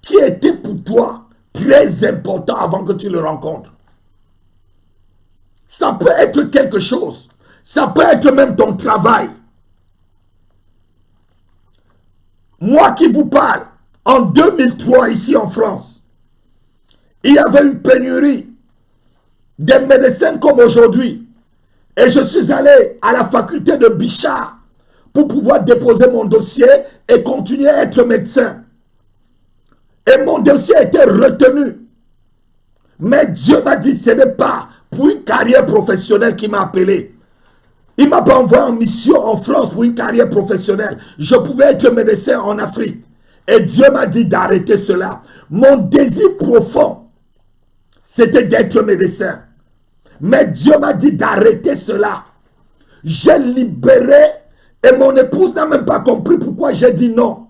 qui était pour toi très important avant que tu le rencontres? Ça peut être quelque chose. Ça peut être même ton travail. Moi qui vous parle, en 2003 ici en France, il y avait une pénurie des médecins comme aujourd'hui. Et je suis allé à la faculté de Bichard pour pouvoir déposer mon dossier et continuer à être médecin. Et mon dossier a été retenu. Mais Dieu m'a dit, ce n'est pas pour une carrière professionnelle qu'il m'a appelé. Il ne m'a pas envoyé en mission en France pour une carrière professionnelle. Je pouvais être médecin en Afrique. Et Dieu m'a dit d'arrêter cela. Mon désir profond, c'était d'être médecin. Mais Dieu m'a dit d'arrêter cela. J'ai libéré et mon épouse n'a même pas compris pourquoi j'ai dit non.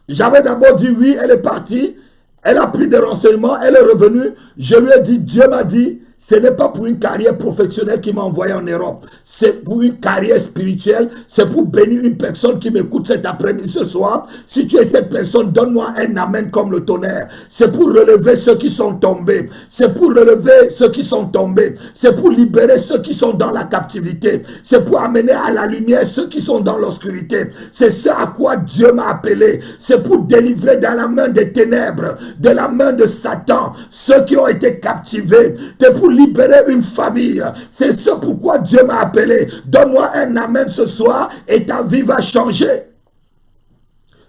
J'avais d'abord dit oui, elle est partie. Elle a pris des renseignements, elle est revenue. Je lui ai dit, Dieu m'a dit, ce n'est pas pour une carrière professionnelle qui m'a envoyé en Europe. C'est pour une carrière spirituelle. C'est pour bénir une personne qui m'écoute cet après-midi, ce soir. Si tu es cette personne, donne-moi un amen comme le tonnerre. C'est pour relever ceux qui sont tombés. C'est pour relever ceux qui sont tombés. C'est pour libérer ceux qui sont dans la captivité. C'est pour amener à la lumière ceux qui sont dans l'obscurité. C'est ce à quoi Dieu m'a appelé. C'est pour délivrer dans la main des ténèbres, de la main de Satan, ceux qui ont été captivés. C'est pour libérer une famille. C'est ce pourquoi Dieu m'a appelé. Donne-moi un amen ce soir et ta vie va changer.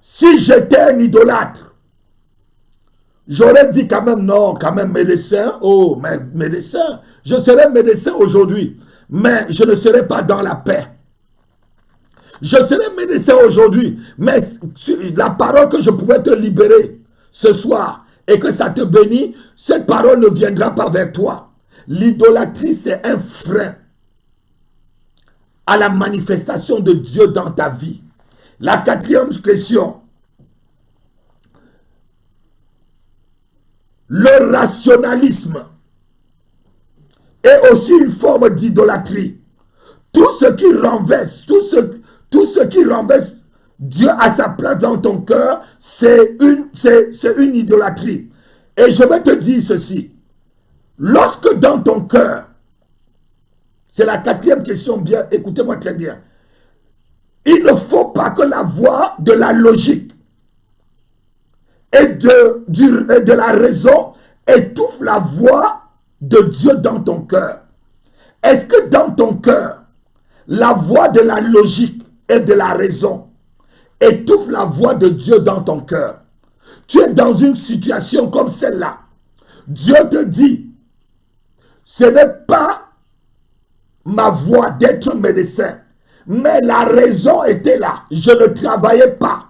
Si j'étais un idolâtre, j'aurais dit quand même non, quand même médecin. Oh, mais médecin, je serais médecin aujourd'hui, mais je ne serais pas dans la paix. Je serais médecin aujourd'hui, mais la parole que je pouvais te libérer ce soir et que ça te bénit, cette parole ne viendra pas vers toi. L'idolâtrie, c'est un frein à la manifestation de Dieu dans ta vie. La quatrième question. Le rationalisme est aussi une forme d'idolâtrie. Tout ce qui renverse, tout ce qui renverse Dieu à sa place dans ton cœur, c'est une idolâtrie. Et je vais te dire ceci. Lorsque dans ton cœur, c'est la quatrième question, bien, écoutez-moi très bien. Il ne faut pas que la voix de la logique et de la raison étouffe la voix de Dieu dans ton cœur. Est-ce que dans ton cœur, la voix de la logique et de la raison étouffe la voix de Dieu dans ton cœur? Tu es dans une situation comme celle-là. Dieu te dit, ce n'est pas ma voie d'être médecin, mais la raison était là. Je ne travaillais pas.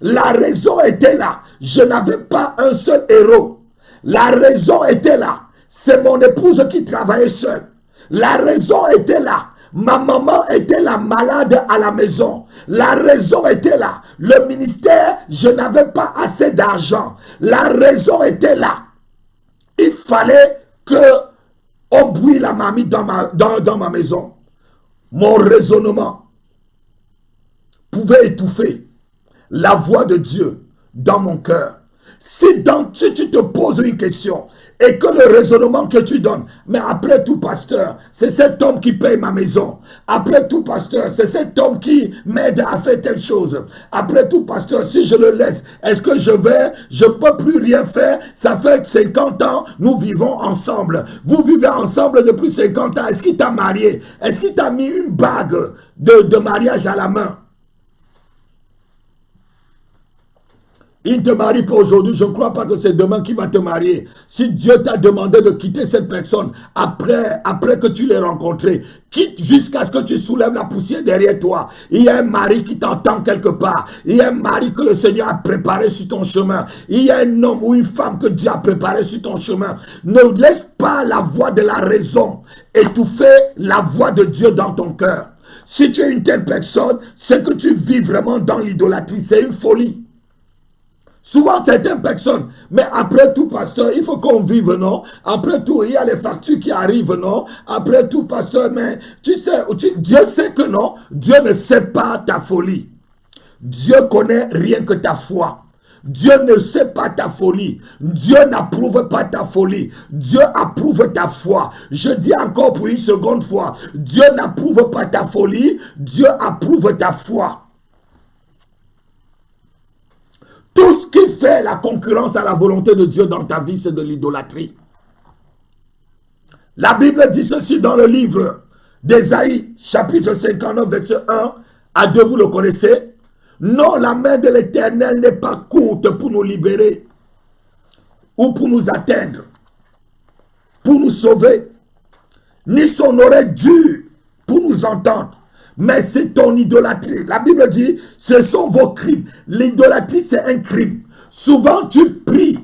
La raison était là. Je n'avais pas un seul héros. La raison était là. C'est mon épouse qui travaillait seule. La raison était là. Ma maman était la malade à la maison. La raison était là. Le ministère, je n'avais pas assez d'argent. La raison était là. Il fallait que on bouille la marmite dans ma maison. Mon raisonnement pouvait étouffer la voix de Dieu dans mon cœur. Si tu te poses une question et que le raisonnement que tu donnes, mais après tout pasteur, c'est cet homme qui paye ma maison. Après tout pasteur, c'est cet homme qui m'aide à faire telle chose. Après tout pasteur, si je le laisse, est-ce que je ne peux plus rien faire? Ça fait 50 ans, nous vivons ensemble. Vous vivez ensemble depuis 50 ans. Est-ce qu'il t'a marié? Est-ce qu'il t'a mis une bague de mariage à la main? Il ne te marie pas aujourd'hui, je ne crois pas que c'est demain qu'il va te marier. Si Dieu t'a demandé de quitter cette personne après que tu l'aies rencontré, quitte jusqu'à ce que tu soulèves la poussière derrière toi. Il y a un mari qui t'entend quelque part. Il y a un mari que le Seigneur a préparé sur ton chemin. Il y a un homme ou une femme que Dieu a préparé sur ton chemin. Ne laisse pas la voix de la raison étouffer la voix de Dieu dans ton cœur. Si tu es une telle personne, c'est que tu vis vraiment dans l'idolâtrie. C'est une folie. Souvent, certaines personnes, mais après tout, pasteur, il faut qu'on vive, non? Après tout, il y a les factures qui arrivent, non? Après tout, pasteur, mais tu sais, Dieu sait que non, Dieu ne sait pas ta folie. Dieu connaît rien que ta foi. Dieu ne sait pas ta folie. Dieu n'approuve pas ta folie. Dieu approuve ta foi. Je dis encore pour une seconde fois, Dieu n'approuve pas ta folie, Dieu approuve ta foi. Tout ce qui fait la concurrence à la volonté de Dieu dans ta vie, c'est de l'idolâtrie. La Bible dit ceci dans le livre d'Ésaïe, chapitre 59, verset 1 à 2, vous le connaissez. Non, la main de l'Éternel n'est pas courte pour nous libérer ou pour nous atteindre, pour nous sauver, ni son oreille dure pour nous entendre. Mais c'est ton idolâtrie. La Bible dit, ce sont vos crimes. L'idolâtrie, c'est un crime. Souvent, tu pries.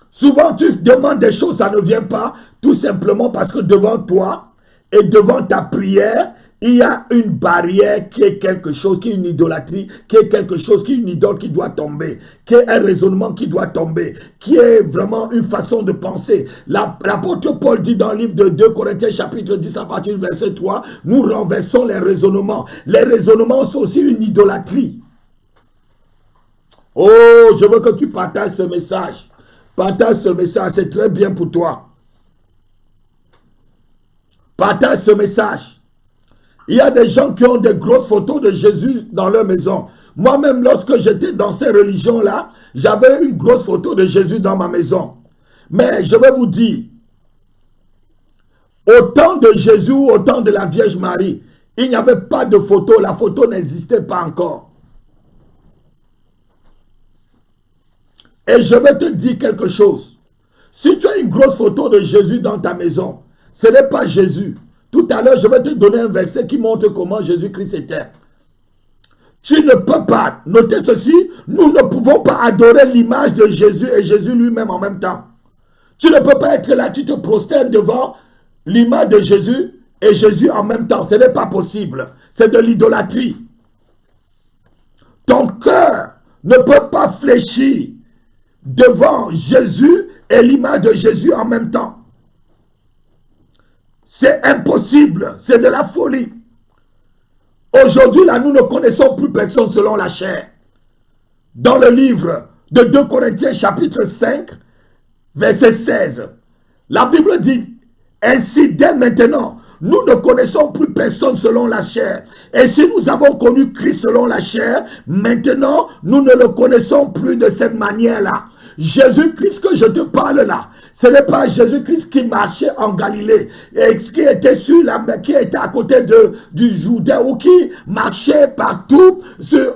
Souvent, tu demandes des choses, ça ne vient pas. Tout simplement parce que devant toi et devant ta prière, il y a une barrière qui est quelque chose, qui est une idolâtrie, qui est quelque chose, qui est une idole qui doit tomber, qui est un raisonnement qui doit tomber, qui est vraiment une façon de penser. L'apôtre Paul dit dans le livre de 2 Corinthiens chapitre 10 à partir du verset 3, nous renversons les raisonnements. Les raisonnements sont aussi une idolâtrie. Oh, je veux que tu partages ce message. Partage ce message, c'est très bien pour toi. Partage ce message. Il y a des gens qui ont des grosses photos de Jésus dans leur maison. Moi-même, lorsque j'étais dans ces religions-là, j'avais une grosse photo de Jésus dans ma maison. Mais je vais vous dire, au temps de Jésus, au temps de la Vierge Marie, il n'y avait pas de photo. La photo n'existait pas encore. Et je vais te dire quelque chose. Si tu as une grosse photo de Jésus dans ta maison, ce n'est pas Jésus. Tout à l'heure, je vais te donner un verset qui montre comment Jésus-Christ était. Tu ne peux pas, notez ceci, nous ne pouvons pas adorer l'image de Jésus et Jésus lui-même en même temps. Tu ne peux pas être là, tu te prosternes devant l'image de Jésus et Jésus en même temps. Ce n'est pas possible. C'est de l'idolâtrie. Ton cœur ne peut pas fléchir devant Jésus et l'image de Jésus en même temps. C'est impossible, c'est de la folie. Aujourd'hui, là, nous ne connaissons plus personne selon la chair. Dans le livre de 2 Corinthiens chapitre 5, verset 16, la Bible dit, ainsi dès maintenant, nous ne connaissons plus personne selon la chair. Et si nous avons connu Christ selon la chair, maintenant, nous ne le connaissons plus de cette manière-là. Jésus-Christ que je te parle là, ce n'est pas Jésus-Christ qui marchait en Galilée et qui était sur la mer, qui était à côté du Jourdain ou qui marchait partout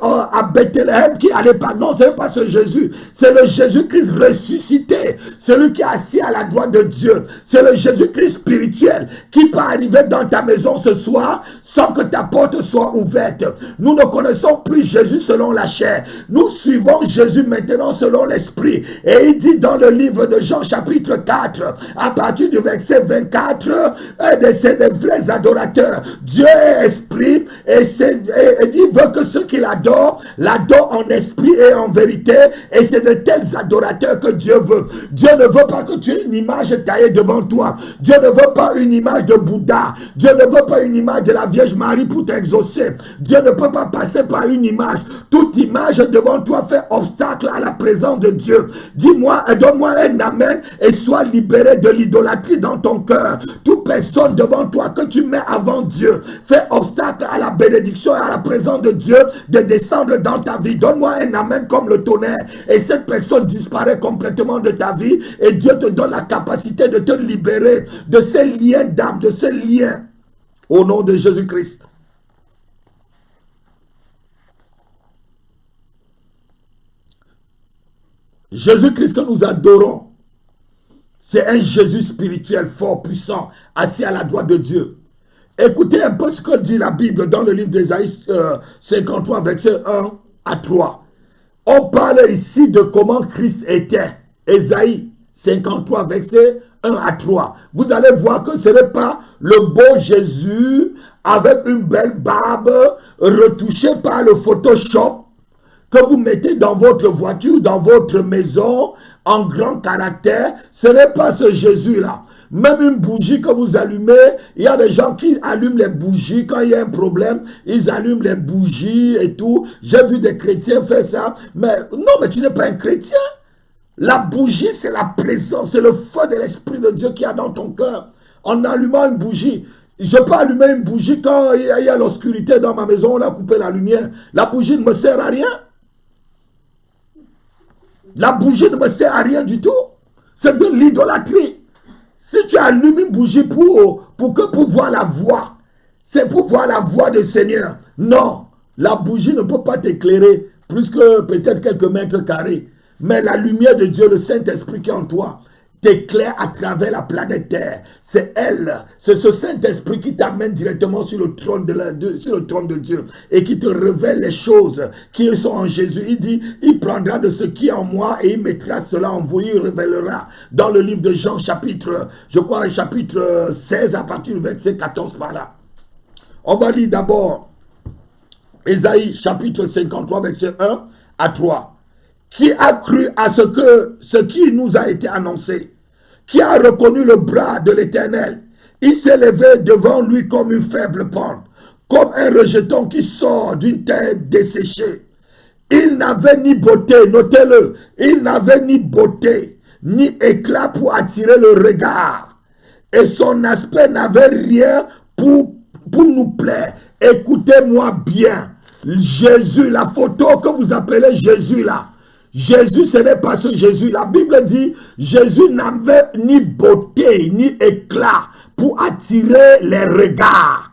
à Bethléem, qui allait pas. Non, ce n'est pas ce Jésus. C'est le Jésus-Christ ressuscité, celui qui est assis à la droite de Dieu. C'est le Jésus-Christ spirituel qui peut arriver dans ta maison ce soir sans que ta porte soit ouverte. Nous ne connaissons plus Jésus selon la chair. Nous suivons Jésus maintenant selon l'esprit. Et il dit dans le livre de Jean chapitre 4, à partir du verset 24, c'est des vrais adorateurs. Dieu est esprit et il veut que ceux qui l'adorent en esprit et en vérité. Et c'est de tels adorateurs que Dieu veut. Dieu ne veut pas que tu aies une image taillée devant toi. Dieu ne veut pas une image de Bouddha. Dieu ne veut pas une image de la Vierge Marie pour t'exaucer. Dieu ne peut pas passer par une image. Toute image devant toi fait obstacle à la présence de Dieu. Dis-moi, donne-moi un amen et sois libéré de l'idolâtrie dans ton cœur. Toute personne devant toi que tu mets avant Dieu fait obstacle à la bénédiction et à la présence de Dieu de descendre dans ta vie. Donne-moi un amen comme le tonnerre et cette personne disparaît complètement de ta vie et Dieu te donne la capacité de te libérer de ces liens d'âme, de ces liens au nom de Jésus-Christ. Jésus-Christ que nous adorons, c'est un Jésus spirituel fort, puissant, assis à la droite de Dieu. Écoutez un peu ce que dit la Bible dans le livre d'Ésaïe 53, verset 1 à 3. On parle ici de comment Christ était. Ésaïe 53, verset 1 à 3. Vous allez voir que ce n'est pas le beau Jésus avec une belle barbe retouchée par le Photoshop que vous mettez dans votre voiture, dans votre maison, en grand caractère. Ce n'est pas ce Jésus-là. Même une bougie que vous allumez, il y a des gens qui allument les bougies quand il y a un problème, ils allument les bougies et tout. J'ai vu des chrétiens faire ça, mais non, mais tu n'es pas un chrétien. La bougie, c'est la présence, c'est le feu de l'Esprit de Dieu qui y a dans ton cœur. En allumant une bougie, je peux allumer une bougie quand il y a l'obscurité dans ma maison, on a coupé la lumière. La bougie ne me sert à rien. La bougie ne me sert à rien du tout. C'est de l'idolâtrie. Si tu allumes une bougie pour voir la voix, c'est pour voir la voix du Seigneur. Non, la bougie ne peut pas t'éclairer plus que peut-être quelques mètres carrés. Mais la lumière de Dieu, le Saint-Esprit qui est en toi, t'éclaire à travers la planète Terre. C'est elle, c'est ce Saint-Esprit qui t'amène directement sur le trône de Dieu et qui te révèle les choses qui sont en Jésus. Il dit, il prendra de ce qui est en moi et il mettra cela en vous. Il révélera dans le livre de Jean chapitre 16 à partir du verset 14 par là. On va lire d'abord Ésaïe chapitre 53, verset 1 à 3. Qui a cru à ce qui nous a été annoncé? Qui a reconnu le bras de l'Éternel? Il s'est levé devant lui comme une faible pente, comme un rejeton qui sort d'une terre desséchée. Il n'avait ni beauté, notez-le, il n'avait ni beauté, ni éclat pour attirer le regard. Et son aspect n'avait rien pour nous plaire. Écoutez-moi bien. Jésus, la photo que vous appelez Jésus là, Jésus, ce n'est pas ce Jésus. La Bible dit, Jésus n'avait ni beauté, ni éclat pour attirer les regards.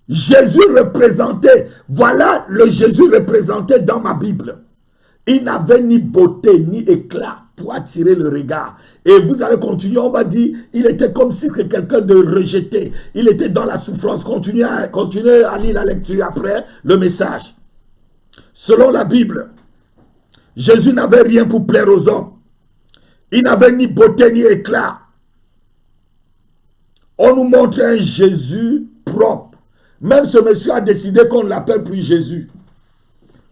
Jésus représentait, voilà le Jésus représenté dans ma Bible. Il n'avait ni beauté, ni éclat pour attirer le regard. Et vous allez continuer, on va dire, il était comme si c'était quelqu'un de rejeté. Il était dans la souffrance. Continuez à lire la lecture après le message. Selon la Bible, Jésus n'avait rien pour plaire aux hommes. Il n'avait ni beauté ni éclat. On nous montre un Jésus propre. Même ce monsieur a décidé qu'on ne l'appelle plus Jésus.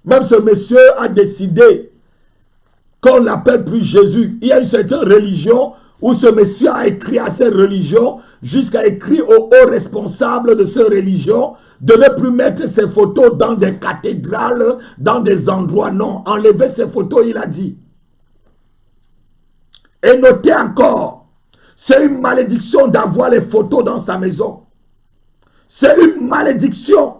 Même ce monsieur a décidé qu'on ne l'appelle plus Jésus. Il y a une certaine religion où ce monsieur a écrit à cette religion, jusqu'à écrire aux hauts responsables de cette religion, de ne plus mettre ses photos dans des cathédrales, dans des endroits. Non, enlever ses photos, il a dit. Et notez encore, c'est une malédiction d'avoir les photos dans sa maison. C'est une malédiction.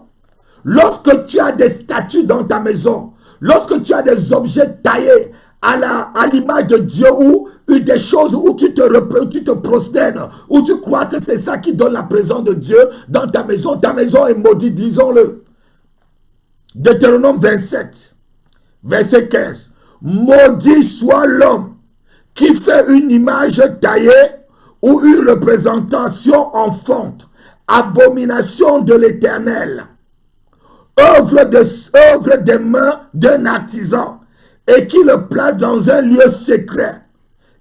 Lorsque tu as des statues dans ta maison, lorsque tu as des objets taillés à l'image de Dieu, ou des choses où tu te prosternes, où tu crois que c'est ça qui donne la présence de Dieu dans ta maison est maudite. Lisons-le. Deutéronome 27, verset 15. Maudit soit l'homme qui fait une image taillée ou une représentation en fonte, abomination de l'Éternel, œuvre des mains d'un artisan, et qui le place dans un lieu secret.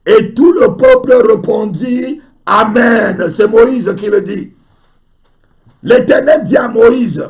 Et tout le peuple répondit Amen. C'est Moïse qui le dit. L'Éternel dit à Moïse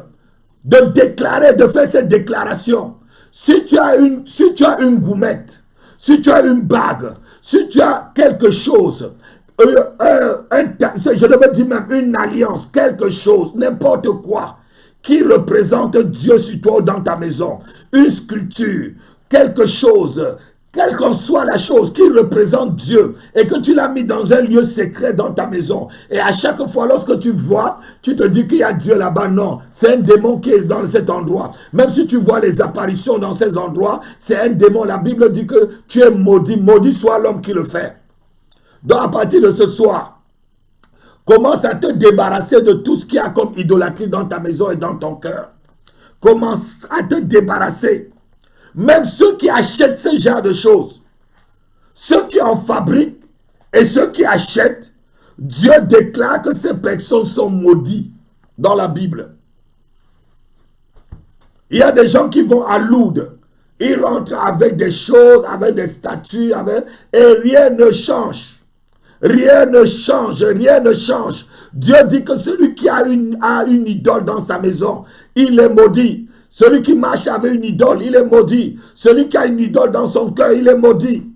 de déclarer, de faire cette déclaration. Si tu as une goumette, si tu as une bague, si tu as quelque chose, je devais dire même une alliance, quelque chose, n'importe quoi, qui représente Dieu sur toi dans ta maison, une sculpture, quelque chose, quelle qu'en soit la chose qui représente Dieu, et que tu l'as mis dans un lieu secret dans ta maison, et à chaque fois lorsque tu vois, tu te dis qu'il y a Dieu là-bas. Non, c'est un démon qui est dans cet endroit. Même si tu vois les apparitions dans ces endroits, c'est un démon. La Bible dit que tu es maudit. Maudit soit l'homme qui le fait. Donc à partir de ce soir, commence à te débarrasser de tout ce qui a comme idolâtrie dans ta maison et dans ton cœur. Commence à te débarrasser. Même ceux qui achètent ce genre de choses, ceux qui en fabriquent et ceux qui achètent, Dieu déclare que ces personnes sont maudites dans la Bible. Il y a des gens qui vont à Lourdes, ils rentrent avec des choses, avec des statues, et rien ne change. Rien ne change, rien ne change. Dieu dit que celui qui a une idole dans sa maison, il est maudit. Celui qui marche avec une idole, il est maudit. Celui qui a une idole dans son cœur, il est maudit.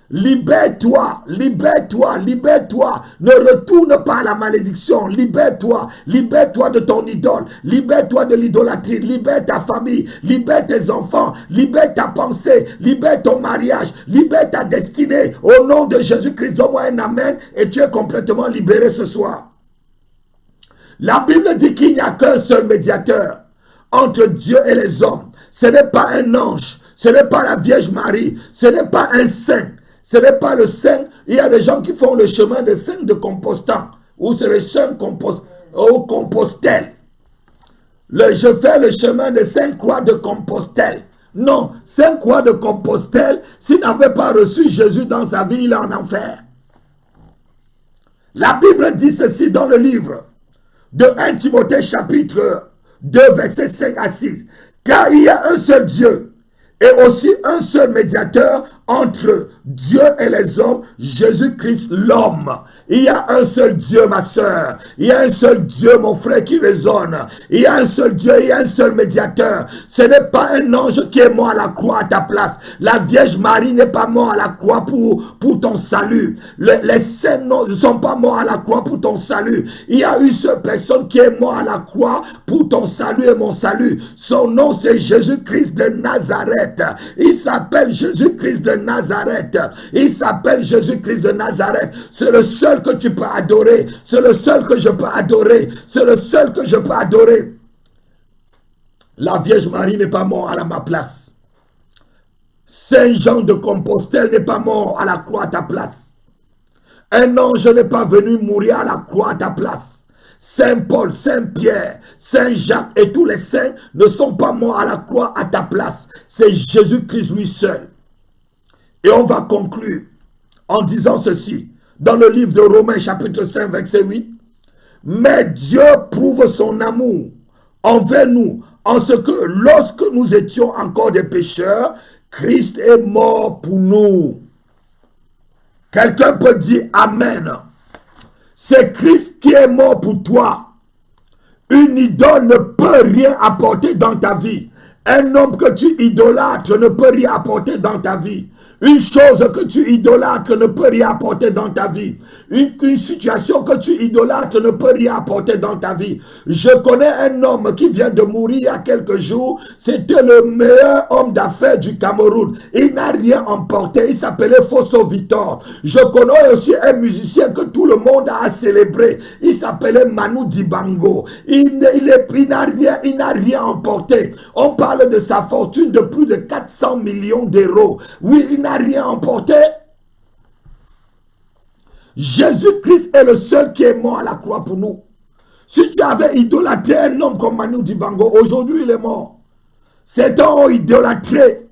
Libère-toi, libère-toi, libère-toi. Ne retourne pas à la malédiction. Libère-toi, libère-toi de ton idole. Libère-toi de l'idolâtrie. Libère ta famille, libère tes enfants, libère ta pensée, libère ton mariage, libère ta destinée. Au nom de Jésus-Christ, donne-moi un amen et tu es complètement libéré ce soir. La Bible dit qu'il n'y a qu'un seul médiateur entre Dieu et les hommes. Ce n'est pas un ange, ce n'est pas la Vierge Marie, ce n'est pas un saint, ce n'est pas le saint. Il y a des gens qui font le chemin des saints de Compostelle, ou c'est le saint au Compostelle. Je fais le chemin des Sainte Croix de Compostelle. Non, Sainte Croix de Compostelle, s'il n'avait pas reçu Jésus dans sa vie, il est en enfer. La Bible dit ceci dans le livre de 1 Timothée chapitre 2, versets 5 à 6. Car il y a un seul Dieu et aussi un seul médiateur entre Dieu et les hommes, Jésus-Christ l'homme. Il y a un seul Dieu, ma soeur. Il y a un seul Dieu, mon frère, qui résonne. Il y a un seul Dieu, il y a un seul médiateur. Ce n'est pas un ange qui est mort à la croix à ta place. La Vierge Marie n'est pas morte à la croix pour ton salut. Les saints ne sont pas morts à la croix pour ton salut. Il y a une seule personne qui est morte à la croix pour ton salut et mon salut. Son nom, c'est Jésus-Christ de Nazareth. Il s'appelle Jésus-Christ de Nazareth. Il s'appelle Jésus-Christ de Nazareth. C'est le seul que tu peux adorer. C'est le seul que je peux adorer. C'est le seul que je peux adorer. La Vierge Marie n'est pas morte à ma place. Saint Jean de Compostelle n'est pas mort à la croix à ta place. Un ange n'est pas venu mourir à la croix à ta place. Saint Paul, Saint Pierre, Saint Jacques et tous les saints ne sont pas morts à la croix à ta place. C'est Jésus-Christ lui seul. Et on va conclure en disant ceci. Dans le livre de Romains chapitre 5 verset 8. Mais Dieu prouve son amour envers nous en ce que lorsque nous étions encore des pécheurs, Christ est mort pour nous. Quelqu'un peut dire Amen. C'est Christ qui est mort pour toi. Une idole ne peut rien apporter dans ta vie. Un homme que tu idolâtres ne peut rien apporter dans ta vie. Une chose que tu idolâtres ne peut rien apporter dans ta vie. Une situation que tu idolâtres ne peut rien apporter dans ta vie. Je connais un homme qui vient de mourir il y a quelques jours. C'était le meilleur homme d'affaires du Cameroun. Il n'a rien emporté. Il s'appelait Fosso Victor. Je connais aussi un musicien que tout le monde a célébré. Il s'appelait Manu Dibango. Il n'a rien emporté. On parle de sa fortune de plus de 400 millions d'euros. Oui, il n'a rien emporté. Jésus-Christ est le seul qui est mort à la croix pour nous. Si tu avais idolâtré un homme comme Manu Dibango, aujourd'hui il est mort. Certains ont idolâtré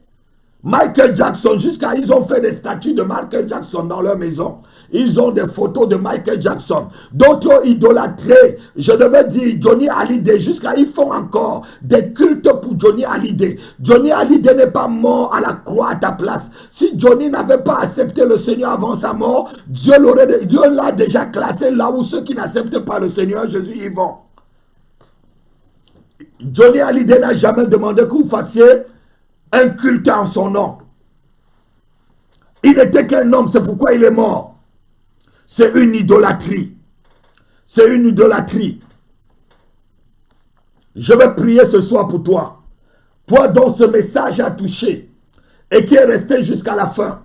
Michael Jackson, jusqu'à ils ont fait des statues de Michael Jackson dans leur maison. Ils ont des photos de Michael Jackson. D'autres ont idolâtré, je devais dire Johnny Hallyday, jusqu'à ils font encore des cultes pour Johnny Hallyday. Johnny Hallyday n'est pas mort à la croix à ta place. Si Johnny n'avait pas accepté le Seigneur avant sa mort, Dieu l'a déjà classé là où ceux qui n'acceptent pas le Seigneur Jésus y vont. Johnny Hallyday n'a jamais demandé que vous fassiez un culte en son nom. Il n'était qu'un homme, c'est pourquoi il est mort. C'est une idolâtrie. C'est une idolâtrie. Je vais prier ce soir pour toi. Toi dont ce message a touché et qui est resté jusqu'à la fin.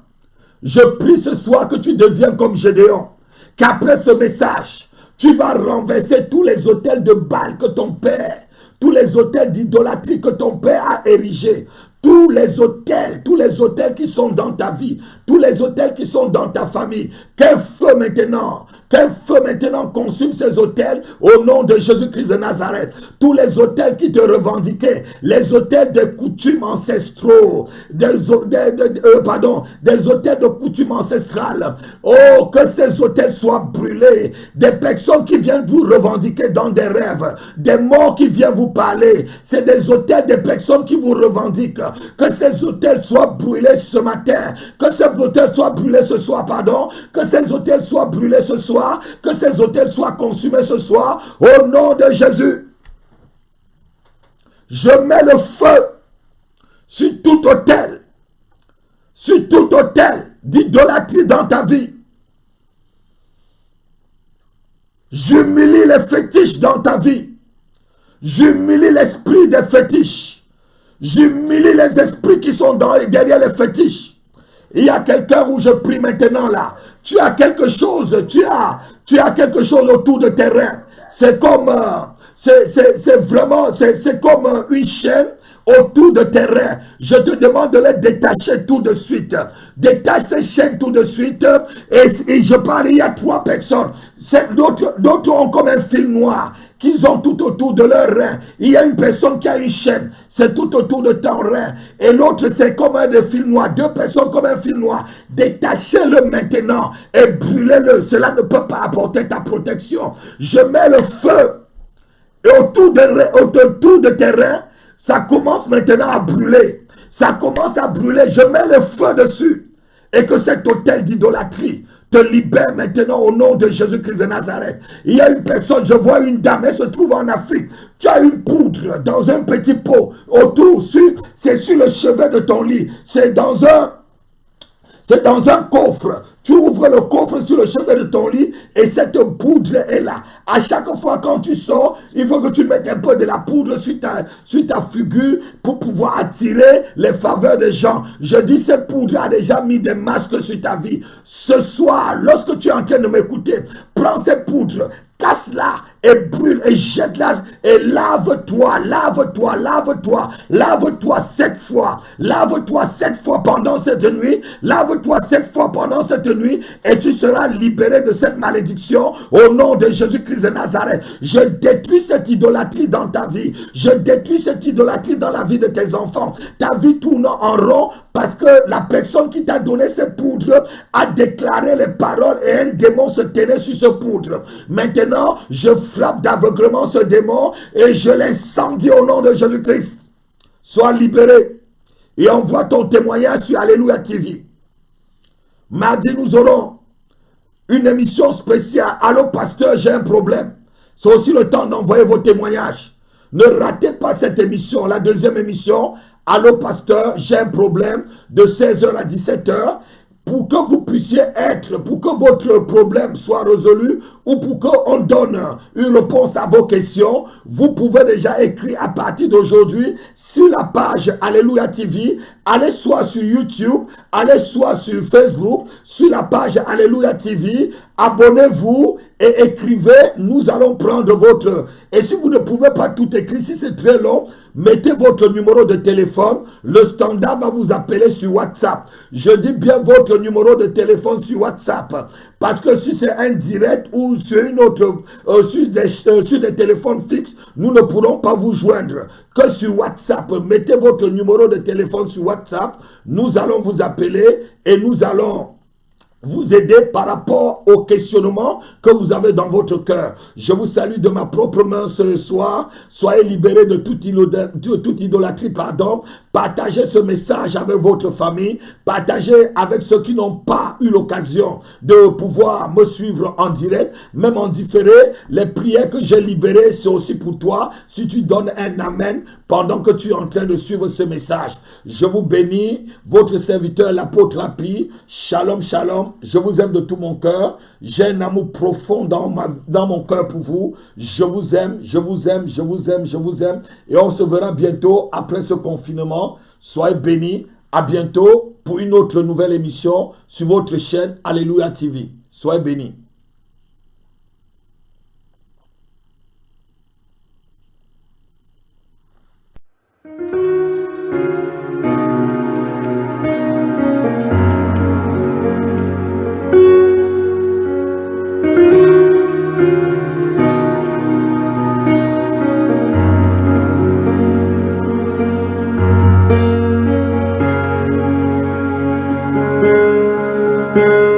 Je prie ce soir que tu deviennes comme Gédéon. Qu'après ce message, tu vas renverser tous les autels de Baal que ton père, tous les autels d'idolâtrie que ton père a érigés, tous les autels qui sont dans ta vie, tous les autels qui sont dans ta famille, qu'un feu maintenant consume ces autels au nom de Jésus-Christ de Nazareth. Tous les autels qui te revendiquaient, les autels de coutumes ancestraux, des autels de coutumes ancestrales. Oh, que ces autels soient brûlés. Des personnes qui viennent vous revendiquer dans des rêves, des morts qui viennent vous parler, c'est des autels des personnes qui vous revendiquent. Que ces autels soient brûlés ce matin, que ces autels soient brûlés ce soir, que ces autels soient brûlés ce soir, que ces autels soient consumés ce soir, au nom de Jésus. Je mets le feu sur tout autel d'idolâtrie dans ta vie. J'humilie les fétiches dans ta vie. J'humilie l'esprit des fétiches. J'humilie les esprits qui sont derrière les fétiches. Il y a quelqu'un où je prie maintenant là. Tu as quelque chose, tu as quelque chose autour de tes reins. C'est comme, c'est comme une chaîne autour de tes reins. Je te demande de les détacher tout de suite. Détache ces chaînes tout de suite. Et je parle, il y a 3 personnes. D'autres ont comme un fil noir qu'ils ont tout autour de leur rein. Il y a une personne qui a une chaîne, c'est tout autour de ton rein. Et l'autre, c'est comme un fil noir. 2 personnes comme un fil noir. Détachez-le maintenant et brûlez-le. Cela ne peut pas apporter ta protection. Je mets le feu. Et autour de tes reins, ça commence maintenant à brûler. ça commence à brûler, je mets le feu dessus. Et que cet hôtel d'idolâtrie te libère maintenant au nom de Jésus-Christ de Nazareth. Il y a une personne, je vois une dame, elle se trouve en Afrique. Tu as une poudre dans un petit pot autour, c'est sur le chevet de ton lit. C'est dans un coffre. Tu ouvres le coffre sur le chevet de ton lit et cette poudre est là. À chaque fois quand tu sors, il faut que tu mettes un peu de la poudre sur ta figure pour pouvoir attirer les faveurs des gens. Je dis, cette poudre a déjà mis des masques sur ta vie. Ce soir, lorsque tu es en train de m'écouter, prends cette poudre, casse-la et brûle et jette-la et lave-toi, lave-toi, lave-toi, lave-toi 7 fois, lave-toi 7 fois pendant cette nuit, lave-toi 7 fois pendant cette nuit et tu seras libéré de cette malédiction au nom de Jésus-Christ de Nazareth. Je détruis cette idolâtrie dans ta vie, je détruis cette idolâtrie dans la vie de tes enfants. Ta vie tourne en rond parce que la personne qui t'a donné cette poudre a déclaré les paroles et un démon se tenait sur ce poudre. Maintenant, je frappe d'aveuglement ce démon et je l'incendie au nom de Jésus-Christ. Sois libéré et envoie ton témoignage sur Alléluia TV. Mardi, nous aurons une émission spéciale. Allô, pasteur, j'ai un problème. C'est aussi le temps d'envoyer vos témoignages. Ne ratez pas cette émission, la deuxième émission. Allô, pasteur, j'ai un problème de 16h à 17h. Pour que vous puissiez pour que votre problème soit résolu ou pour qu'on donne une réponse à vos questions, vous pouvez déjà écrire à partir d'aujourd'hui sur la page Alléluia TV. Allez soit sur YouTube, allez soit sur Facebook, sur la page Alléluia TV. Abonnez-vous et écrivez, nous allons prendre votre... Et si vous ne pouvez pas tout écrire, si c'est très long, mettez votre numéro de téléphone. Le standard va vous appeler sur WhatsApp. Je dis bien votre numéro de téléphone sur WhatsApp. Parce que si c'est un direct ou sur une autre, sur des téléphones fixes, nous ne pourrons pas vous joindre que sur WhatsApp. Mettez votre numéro de téléphone sur WhatsApp. Nous allons vous appeler et nous allons vous aider par rapport au questionnement que vous avez dans votre cœur. Je vous salue de ma propre main ce soir. Soyez libérés de toute idolâtrie, pardon. Partagez ce message avec votre famille. Partagez avec ceux qui n'ont pas eu l'occasion de pouvoir me suivre en direct, même en différé. Les prières que j'ai libérées, c'est aussi pour toi. Si tu donnes un amen pendant que tu es en train de suivre ce message. Je vous bénis. Votre serviteur, l'apôtre Happy. Shalom, shalom. Je vous aime de tout mon cœur. J'ai un amour profond dans mon cœur pour vous. Je vous aime, je vous aime, je vous aime, je vous aime. Et on se verra bientôt après ce confinement. Soyez bénis. À bientôt pour une autre nouvelle émission sur votre chaîne Alléluia TV. Soyez bénis. Thank you.